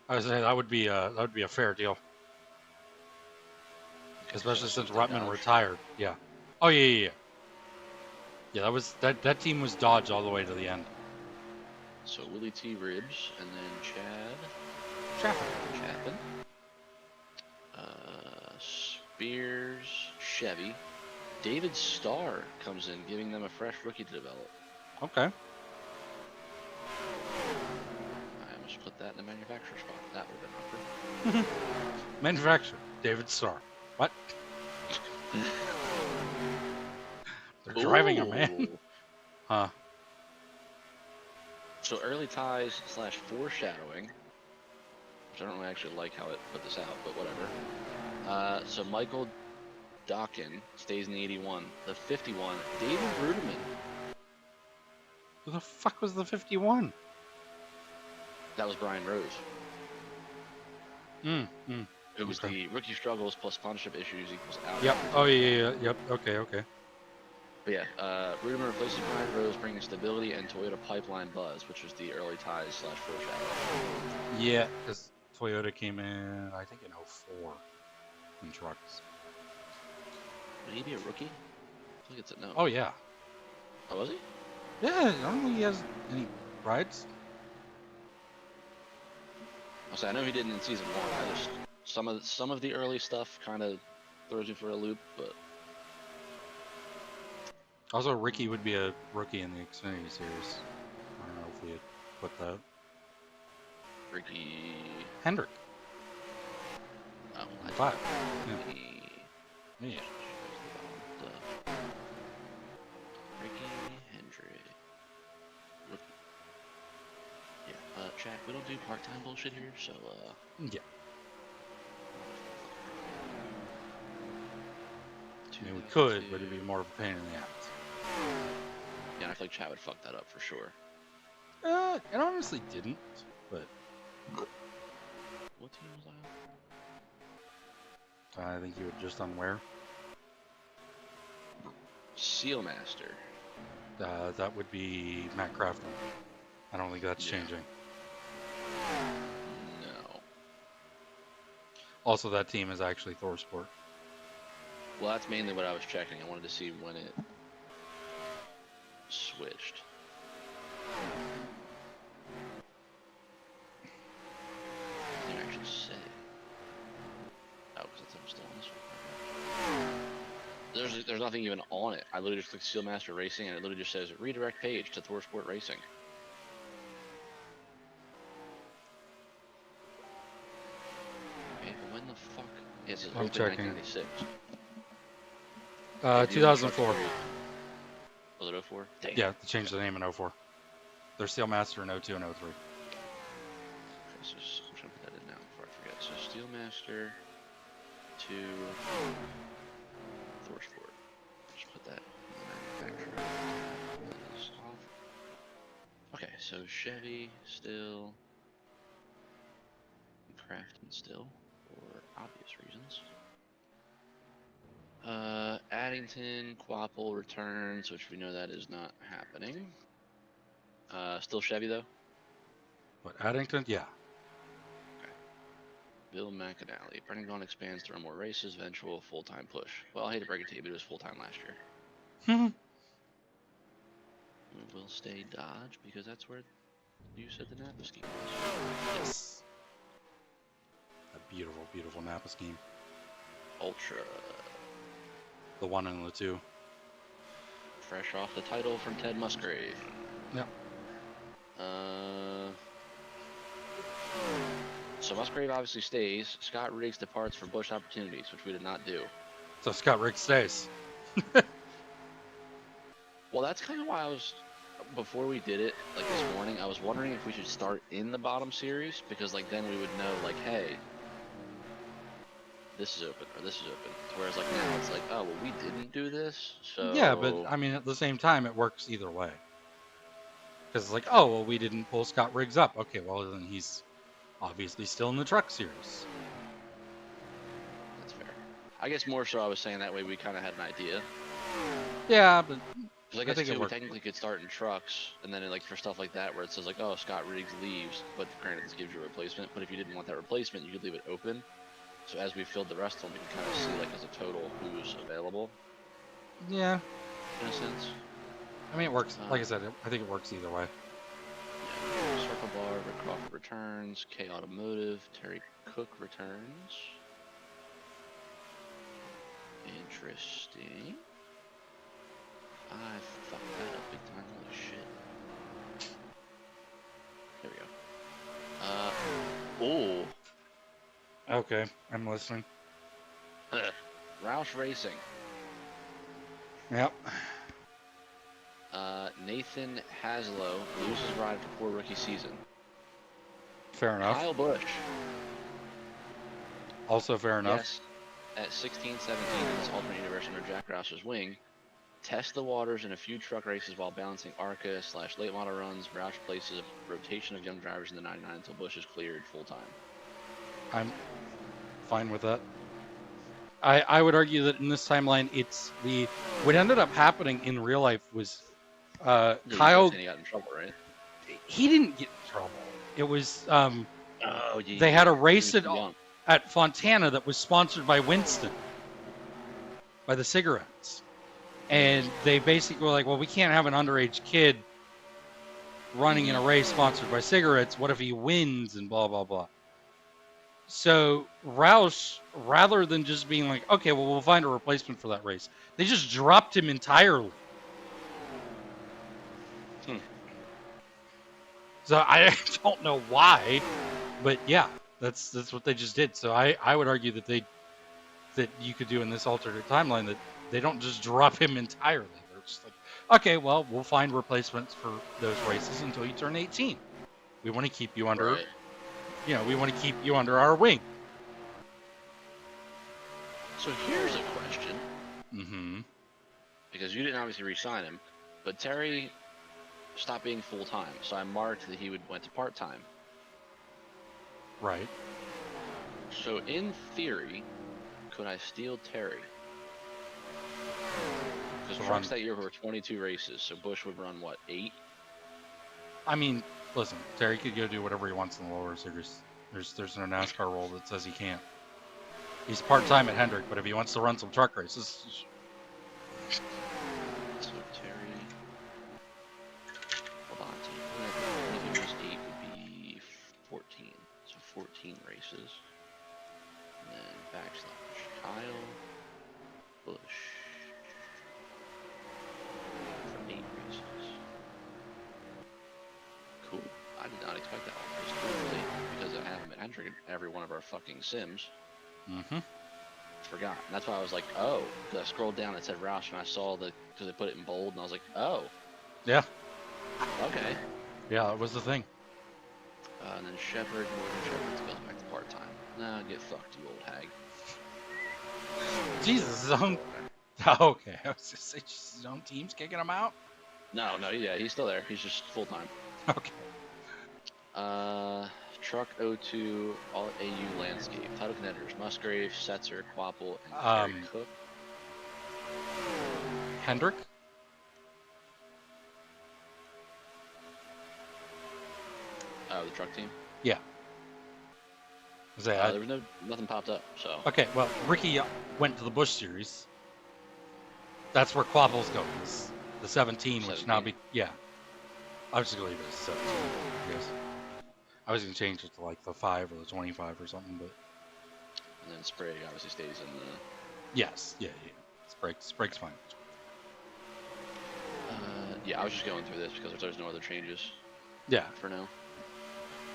I would say that would be a fair deal, especially since Ruttman retired. Yeah. Oh yeah. Yeah, that team was Dodge all the way to the end. So Willie T. Ribs, and then Chaffin. Spears, Chevy, David Starr comes in, giving them a fresh rookie to develop. Okay. I almost put that in the manufacturer spot. That would have been awkward. Manufacturer, David Starr. What? They're driving a man. Ooh. Huh. So early ties / foreshadowing, which I don't really actually like how it put this out, but whatever. So Michael Dawkin stays in the 81. The 51, David Ruderman. Who the fuck was the 51? That was Brian Rose. It was Okay. the rookie struggles plus sponsorship issues equals out. Yep. Oh, yeah. Yep. Okay. But yeah, Ruderman replaces Brian Rose, bringing stability and Toyota pipeline buzz, which was the early ties / foreshadow. Yeah, because Toyota came in, I think, in 04 in trucks. Would he be a rookie? I think it's a no. Oh, yeah. Oh, was he? Yeah, I don't think he has any rides. I know he didn't in season 1. I just some of the early stuff kind of throws you for a loop, but Also, Ricky would be a rookie in the Xfinity Series. I don't know if we had put that. Ricky Hendrick. Oh, I Five. Yeah. Yeah. Ricky Hendrick. Rookie. Yeah. Chat. We don't do part-time bullshit here, so Yeah. I mean, we could, but it'd be more of a pain in the ass. Yeah, I feel like chat would fuck that up for sure. It honestly didn't, but What team was I on? I think you were just unaware. Sealmaster. That would be Matt Crafton. I don't think that's changing. No. Also, that team is actually ThorSport. Well, that's mainly what I was checking. I wanted to see when it switched. They actually say. Oh, because I'm still on this one. There's nothing even on it. I literally just clicked Sealmaster Racing, and it literally just says redirect page to ThorSport Racing. Okay, but when the fuck? Yeah, it says I'm open checking. 1996. 2004. Was it 04? Damn. Yeah, they changed the name in 04. They're Steelmaster in 02 and 03. Okay, so I'm trying to put that in now before I forget. So Steelmaster to ThorSport. Just put that in the manufacturer. That is off. Okay, so Chevy still, Crafton still, for obvious reasons. Addington, Quapple returns, which we know that is not happening. Still Chevy though? But Addington, yeah. Okay. Bill McAnally. Brendan Gaughan expands to run more races, eventual full-time push. Well, I hate to break it to you, but it was full-time last year. We will stay Dodge because that's where you said the Napa scheme was. Yes. A beautiful, beautiful Napa scheme. Ultra. The 1 and the 2. Fresh off the title from Ted Musgrave. Yep. So Musgrave obviously stays. Scott Riggs departs for Busch Opportunities, which we did not do. So Scott Riggs stays. Well, that's kind of why I was, before we did it, like this morning, I was wondering if we should start in the bottom series, because like then we would know, like, hey, this is open, or this is open. Whereas like now it's like, oh, well, we didn't do this, so... Yeah, but I mean, at the same time, it works either way. Because it's like, oh, well, we didn't pull Scott Riggs up. Okay, well, then he's obviously still in the truck series. That's fair. I guess more so I was saying that way we kind of had an idea. Yeah, but... Because I guess too, we technically could start in trucks, and then like for stuff like that where it says like, oh, Scott Riggs leaves, but granted this gives you a replacement, but if you didn't want that replacement, you could leave it open. So as we filled the rest of them, we can kind of see like as a total who's available. Yeah. In a sense. I mean, it works. Like I said, I think it works either way. Yeah. Circle Bar, Rick Crawford returns, K Automotive, Terry Cook returns. Interesting. I fucked that up big time. Holy shit. There we go. Okay, I'm listening. Roush Racing. Yep. Nathan Haslow loses ride for poor rookie season. Fair enough. Kyle Busch. Also fair enough. Yes, at 16-17 in this alternate universe under Jack Roush's wing, test the waters in a few truck races while balancing ARCA/late model runs. Roush places a rotation of young drivers in the 99 until Busch is cleared full time. I'm fine with that. I would argue that in this timeline, it's what ended up happening in real life was Kyle. He got in trouble, right? He didn't get in trouble. It was Oh, yeah. they had a race young. at Fontana that was sponsored by Winston, by the cigarettes. And they basically were like, well, we can't have an underage kid running in a race sponsored by cigarettes. What if he wins and blah, blah, blah. So Roush, rather than just being like, okay, well, we'll find a replacement for that race, they just dropped him entirely. So I don't know why, but yeah, that's what they just did. So I would argue that you could do in this alternate timeline that they don't just drop him entirely. They're just like, okay, well, we'll find replacements for those races until you turn 18. We want to keep you under, we want to keep you under our wing. So here's a question. Mm-hmm. Because you didn't obviously re-sign him, but Terry stopped being full-time, so I marked that he went to part-time. Right. So in theory, could I steal Terry? Because trucks that year were 22 races, so Busch would run, what, 8? I mean, listen, Terry could go do whatever he wants in the lower series. There's no NASCAR rule that says he can't. He's part-time at Hendrick, but if he wants to run some truck races... So Terry... Hold on, so if it was 8, would be 14. So 14 races. And then backslash Kyle, Busch. For 8 races. Cool. I did not expect that one. Just literally because I have him at Hendrick in every one of our fucking sims. Mm-hmm. Forgot. And that's why I was like, oh. Because I scrolled down and it said Roush, and I saw because they put it in bold, and I was like, oh. Yeah. Okay. Yeah, it was the thing. And then Shepard, Northern Shepard goes back to part-time. Nah, get fucked, you old hag. Jesus, his own... Okay, I was just saying his own team's kicking him out? No, yeah, he's still there. He's just full-time. Okay. Truck 02, all AU landscape. Title contenders: Musgrave, Setzer, Quapple, and Terry Cook. Hendrick? The truck team? Yeah. There was nothing popped up, so. Okay, well, Ricky went to the Busch Series. That's where Quapple's going. The 17, which now be... Yeah. I was just going to leave it as 17, I guess. I was going to change it to like the 5 or the 25 or something, but... And then Sprague obviously stays in the... Yes, yeah. Sprague's fine. Yeah, I was just going through this because there's no other changes. Yeah. For now.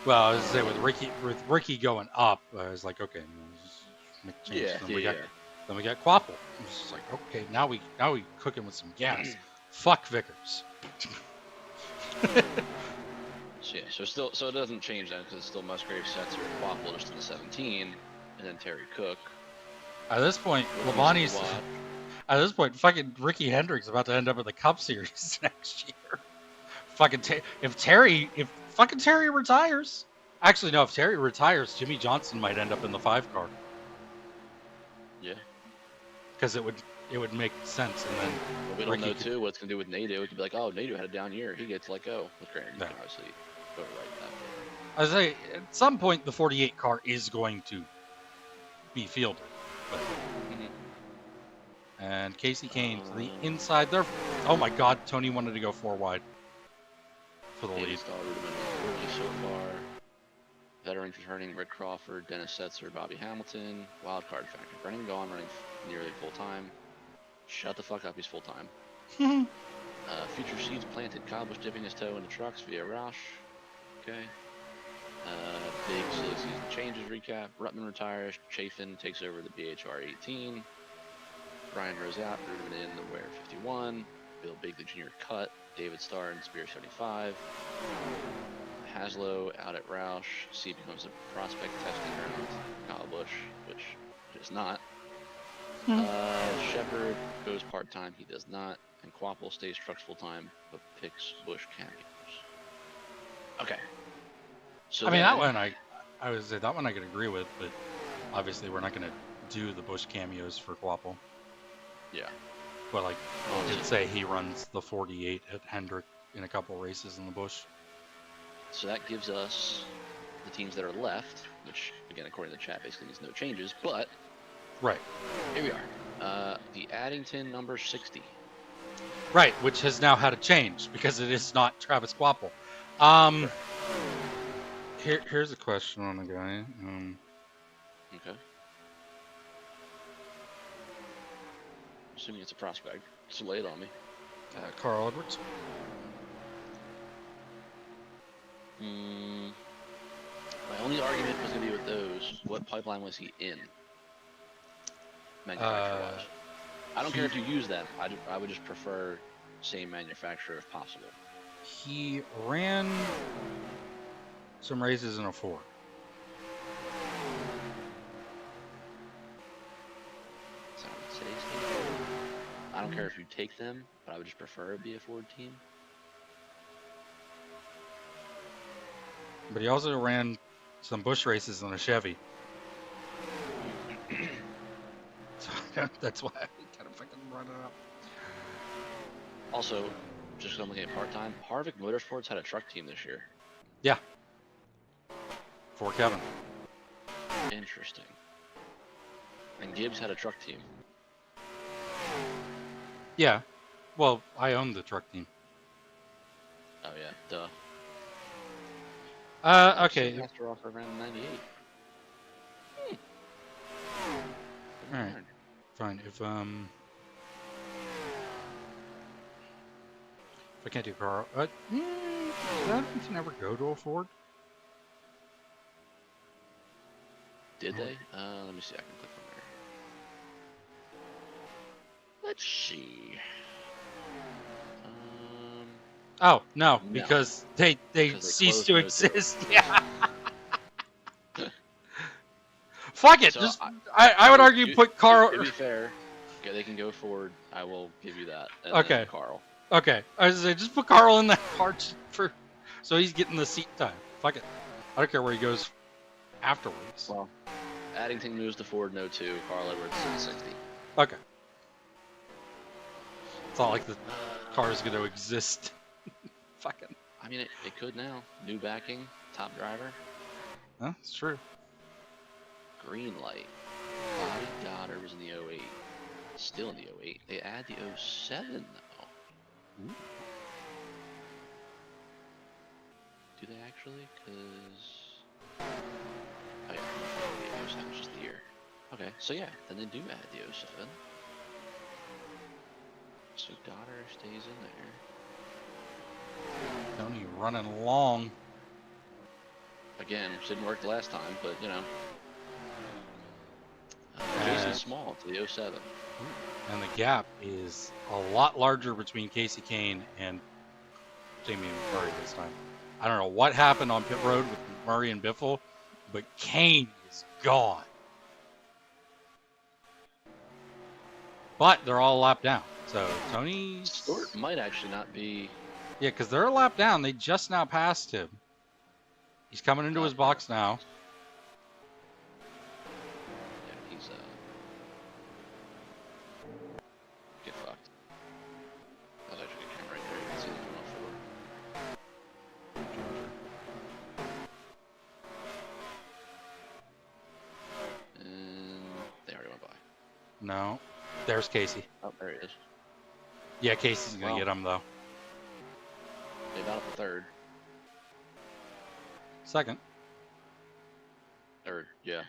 Well, I was going to say, with Ricky going up, I was like, okay, just make changes. Then we got Quapple. It was just like, okay, now we cooking with some gas. Fuck Vickers. So it doesn't change then because it's still Musgrave, Setzer, and Quapple just in the 17, and then Terry Cook. At this point, Labonte's... At this point, fucking Ricky Hendrick's about to end up in the Cup Series next year. If fucking Terry retires... Actually, no, if Terry retires, Jimmy Johnson might end up in the 5 car. Yeah. Because it would make sense, and then... Well, we don't know, too, what it's going to do with Nadeau. It could be like, oh, Nadeau had a down year. He gets let go. With Granted, you can obviously go right that. I was say, at some point, the 48 car is going to be fielded. But... And Casey Kane to the inside there. Oh my God, Tony wanted to go 4 wide for the lead. So far. Veterans returning: Rick Crawford, Dennis Setzer, Bobby Hamilton. Wildcard factor: Brennan Gaughan running nearly full time. Shut the fuck up, he's full time. Future seeds planted. Kyle Busch dipping his toe into trucks via Roush. Okay. Big silly season changes recap. Rutman retires. Chafin takes over the BHR 18. Ryan goes out. Ruben in the Ware 51. Bill Bigley Jr. cut. David Starr in Spear 75. Haslow out at Roush. C becomes a prospect testing ground. Kyle Busch, which it is not. Shepard goes part-time. He does not. And Quapple stays trucks full-time, but picks Busch cameos. Okay. So I mean, that one I would say that one I could agree with, but obviously we're not going to do the Busch cameos for Quapple. Yeah. But like, I did say he runs the 48 at Hendrick in a couple races in the Busch. So that gives us the teams that are left, which again, according to the chat, basically means no changes. But right here we are. The Addington number 60. Right, which has now had a change because it is not Travis Quapple. Here's a question on the guy. Okay. Assuming it's a prospect. So lay it on me. Carl Edwards. My only argument was going to be with those. What pipeline was he in? Manufacturer-wise. I don't care if you use them. I would just prefer same manufacturer if possible. He ran some races in a Ford. I don't care if you take them, but I would just prefer it be a Ford team. But he also ran some Busch races in a Chevy. So that's why I kind of fucking brought it up. Also, just I'm looking at part-time, Harvick Motorsports had a truck team this year. Yeah. For Kevin. Interesting. And Gibbs had a truck team. Yeah. Well, I own the truck team. Oh yeah, duh. Okay. Master offer around 98. All right. Fine. If I can't do Carl, did Addington ever go to a Ford? Did they? Let me see. I can click on there. Let's see. Oh no, because they ceased to exist. Yeah. Fuck it. So just I would argue put Carl. To be fair, okay, they can go forward. I will give you that. And okay. Then Carl. Okay. I was gonna say just put Carl in that part for, so he's getting the seat time. Fuck it. I don't care where he goes afterwards. Well, Addington moves to Ford in 02. Carl Edwards in 60. Okay. It's not like the car is going to exist. Fucking. I mean, it could now. New backing, top driver. Huh? It's true. Green light. Bobby Goddard was in the 08. Still in the 08. They add the 07 though. Ooh. Do they actually? Cause oh yeah, the 07 was just the year. Okay, so yeah, then they do add the 07. So Goddard stays in there. Tony running long. Again, which didn't work the last time, but you know. Jason Small to the 07. And the gap is a lot larger between Casey Kane and Jamie Murray this time. I don't know what happened on pit road with Murray and Biffle, but Kane is gone. But they're all a lap down. So Tony Stewart might actually not be. Yeah, because they're a lap down. They just now passed him. He's coming into his box now. Yeah, he's get fucked. That was actually a good camera right there. You can see them going forward. And they already went by. No. There's Casey. Oh, there he is. Yeah, Casey's going to get him, though. They got up to third. Second. Third, yeah.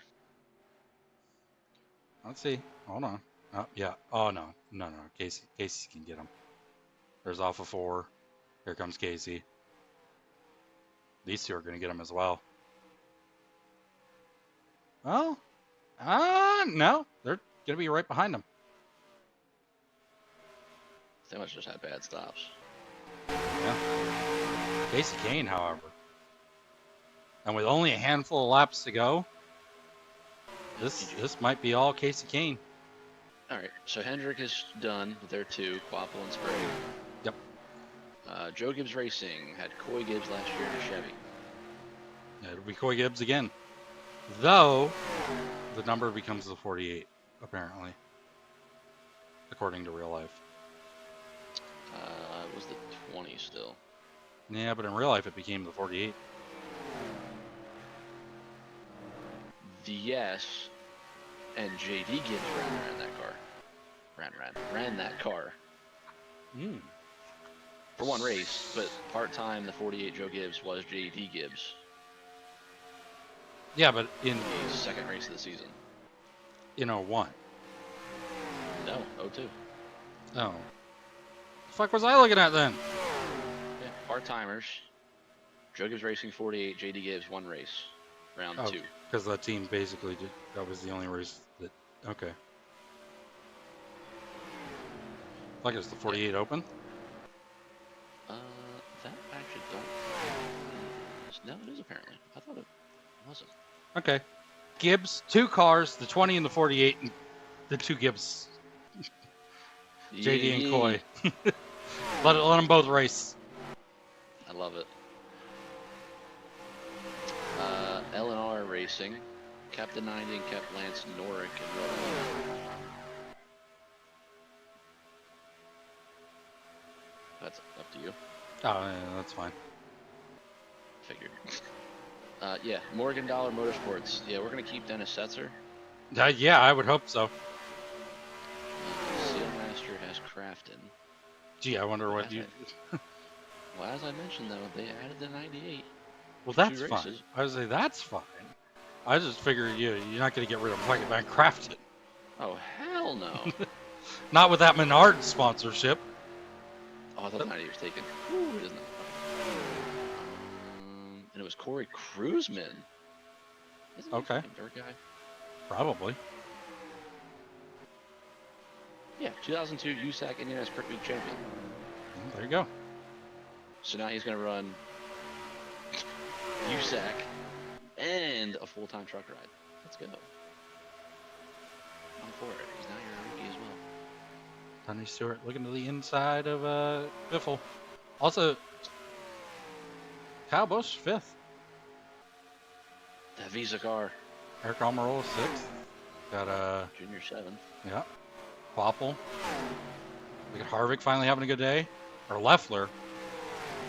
Let's see. Hold on. Oh, yeah. Oh, no. No. Casey can get him. There's off of 4. Here comes Casey. These two are going to get him as well. Oh, no. They're going to be right behind him. They must just have bad stops. Yeah. Casey Kane, however. And with only a handful of laps to go, this might be all Casey Kane. All right, so Hendrick is done with their 2, Quapple and Sprague. Yep. Joe Gibbs Racing had Coy Gibbs last year in a Chevy. Yeah, it'll be Coy Gibbs again. Though, the number becomes the 48, apparently. According to real life. It was the 20 still. Yeah, but in real life it became the 48. Yes, and JD Gibbs ran that car. Ran that car. For one race, but part-time the 48 Joe Gibbs was JD Gibbs. Yeah, but in the second race of the season. In 01. No, 02. Oh. The fuck was I looking at then? Yeah, part-timers. Joe Gibbs Racing 48, JD Gibbs 1 race. Round 2. Because that team basically did, that was the only race that, okay. Like it's the 48 open? That I actually don't. No, it is apparently. I thought it wasn't. Okay. Gibbs, 2 cars, the 20 and the 48, and the 2 Gibbs. JD and Coy. let them both race. I love it. L&R Racing kept the 90 and kept Lance Norick and Rowan. That's up to you. Oh, yeah, that's fine. Figured. Yeah, Morgan Dollar Motorsports. Yeah, we're going to keep Dennis Setzer. Yeah, I would hope so. Sealmaster has Crafton. Gee, I wonder what you... Well, as I mentioned, though, they added the 98. Well, that's fine. I would say that's fine. I just figure you're not going to get rid of Pocket Van Crafton. Oh, hell no. Not with that Menard sponsorship. Oh, I thought the 98 was taken. Ooh, isn't it? And it was Corey Cruzman. Isn't he okay. Dirt guy? Probably. Yeah, 2002 USAC Indianapolis Sprint Week champion. There you go. So now he's going to run USAC and a full-time truck ride. Let's go. I'm for it. He's now your rookie as well. Tony Stewart looking to the inside of Biffle. Also, Kyle Busch 5th. That Visa car. Eric Almirola 6th. Got Junior 7th. Yeah. Quapple. Look at Harvick finally having a good day. Or Leffler.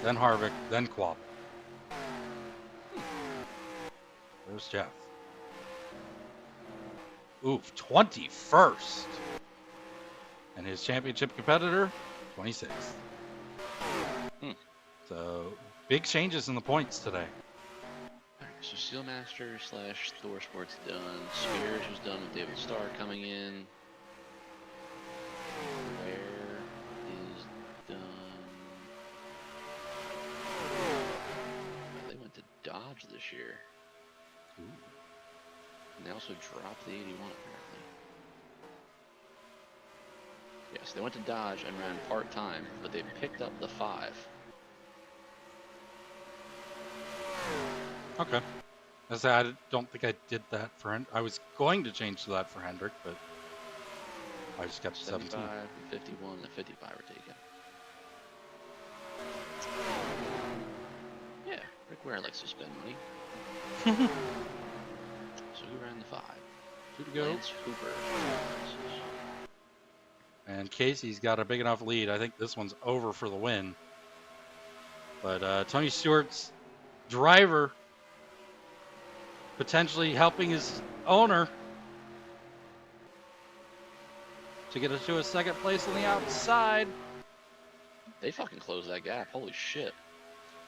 Then Harvick. Then Quapple. There's Jeff. Oof, 21st. And his championship competitor, 26th. So, big changes in the points today. Alright, so Steelmaster / Thor Sports done. Spears was done with David Starr coming in. Where is done? They went to Dodge this year. Ooh. And they also dropped the 81 apparently. Yes, they went to Dodge and ran part-time, but they picked up the 5. Okay. I don't think I did that for Hendrick. I was going to change to that for Hendrick, but I just got 17. 75, 51, and 55 were taken. Yeah, Rick Ware likes to spend money. So who ran the 5? 2 to go. Lance Hooper. And Casey's got a big enough lead. I think this one's over for the win. But Tony Stewart's driver potentially helping his owner to get us to a 2nd place on the outside. They fucking closed that gap. Holy shit.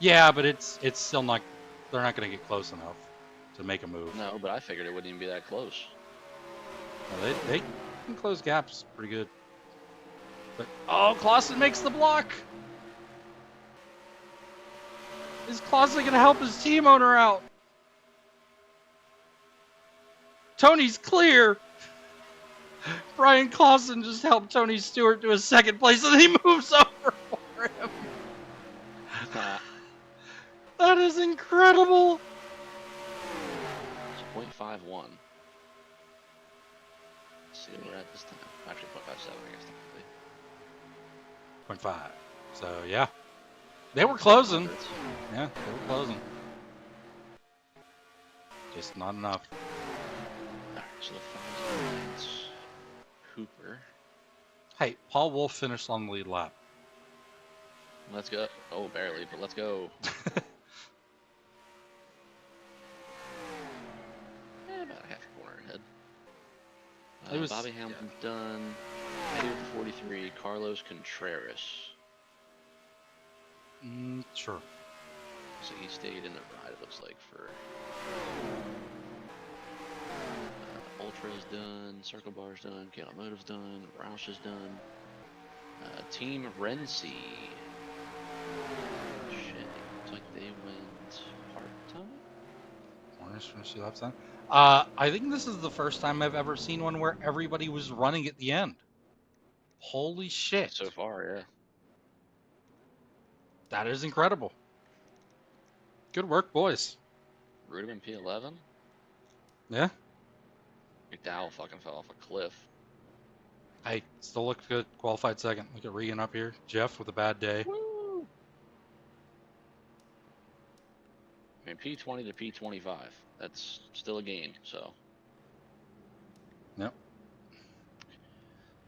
Yeah, but it's still not. They're not going to get close enough to make a move. No, but I figured it wouldn't even be that close. No, they can close gaps pretty good. But oh, Clausen makes the block. Is Clausen gonna help his team owner out? Tony's clear. Brian Clausen just helped Tony Stewart to his second place, and he moves over for him. That is incredible. It's 0.51. Let's see where we're at this time. Actually, 0.57, I guess. Technically. 0.5. So yeah, they were closing. Yeah, they were closing. Just not enough. Alright, so the 5 Hooper. Hey, Paul Wolf finished on the lead lap. Let's go. Oh, barely, but let's go. About a half a corner ahead. Bobby Hamilton's done. Eddie with 43. Carlos Contreras. Sure. So he stayed in the ride, it looks like, for... Ultra's done. Circle Bar's done. KL Motive's done. Roush is done. Team Renzi. Shit. Looks like they went part-time? Corners finished 2 laps then. I think this is the first time I've ever seen one where everybody was running at the end. Holy shit. So far, yeah. That is incredible. Good work, boys. Ruderman P11. Yeah. McDowell fucking fell off a cliff. Hey, still looks good. Qualified second. Look at Regan up here. Jeff with a bad day. Woo! I mean, P20 to P25. That's still a gain, so. Yep.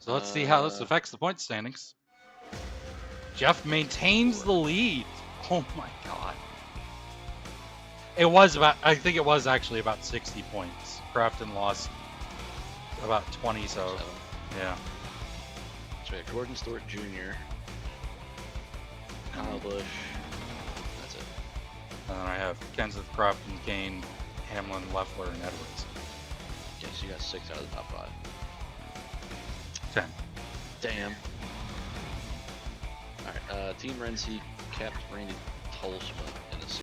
So let's see how this affects the point standings. Jeff maintains the lead. Oh my god. It was about, I think it was actually about 60 points. Crafton lost about 20, so yeah. So we have Gordon Stewart Jr., Kyle Busch. That's it. And then I have Kenseth, Crafton, Kane, Hamlin, Leffler, and Edwards. Okay, so you got 6 out of the top 5. 10. Damn. Alright, Team Renzi kept Randy Tolsma.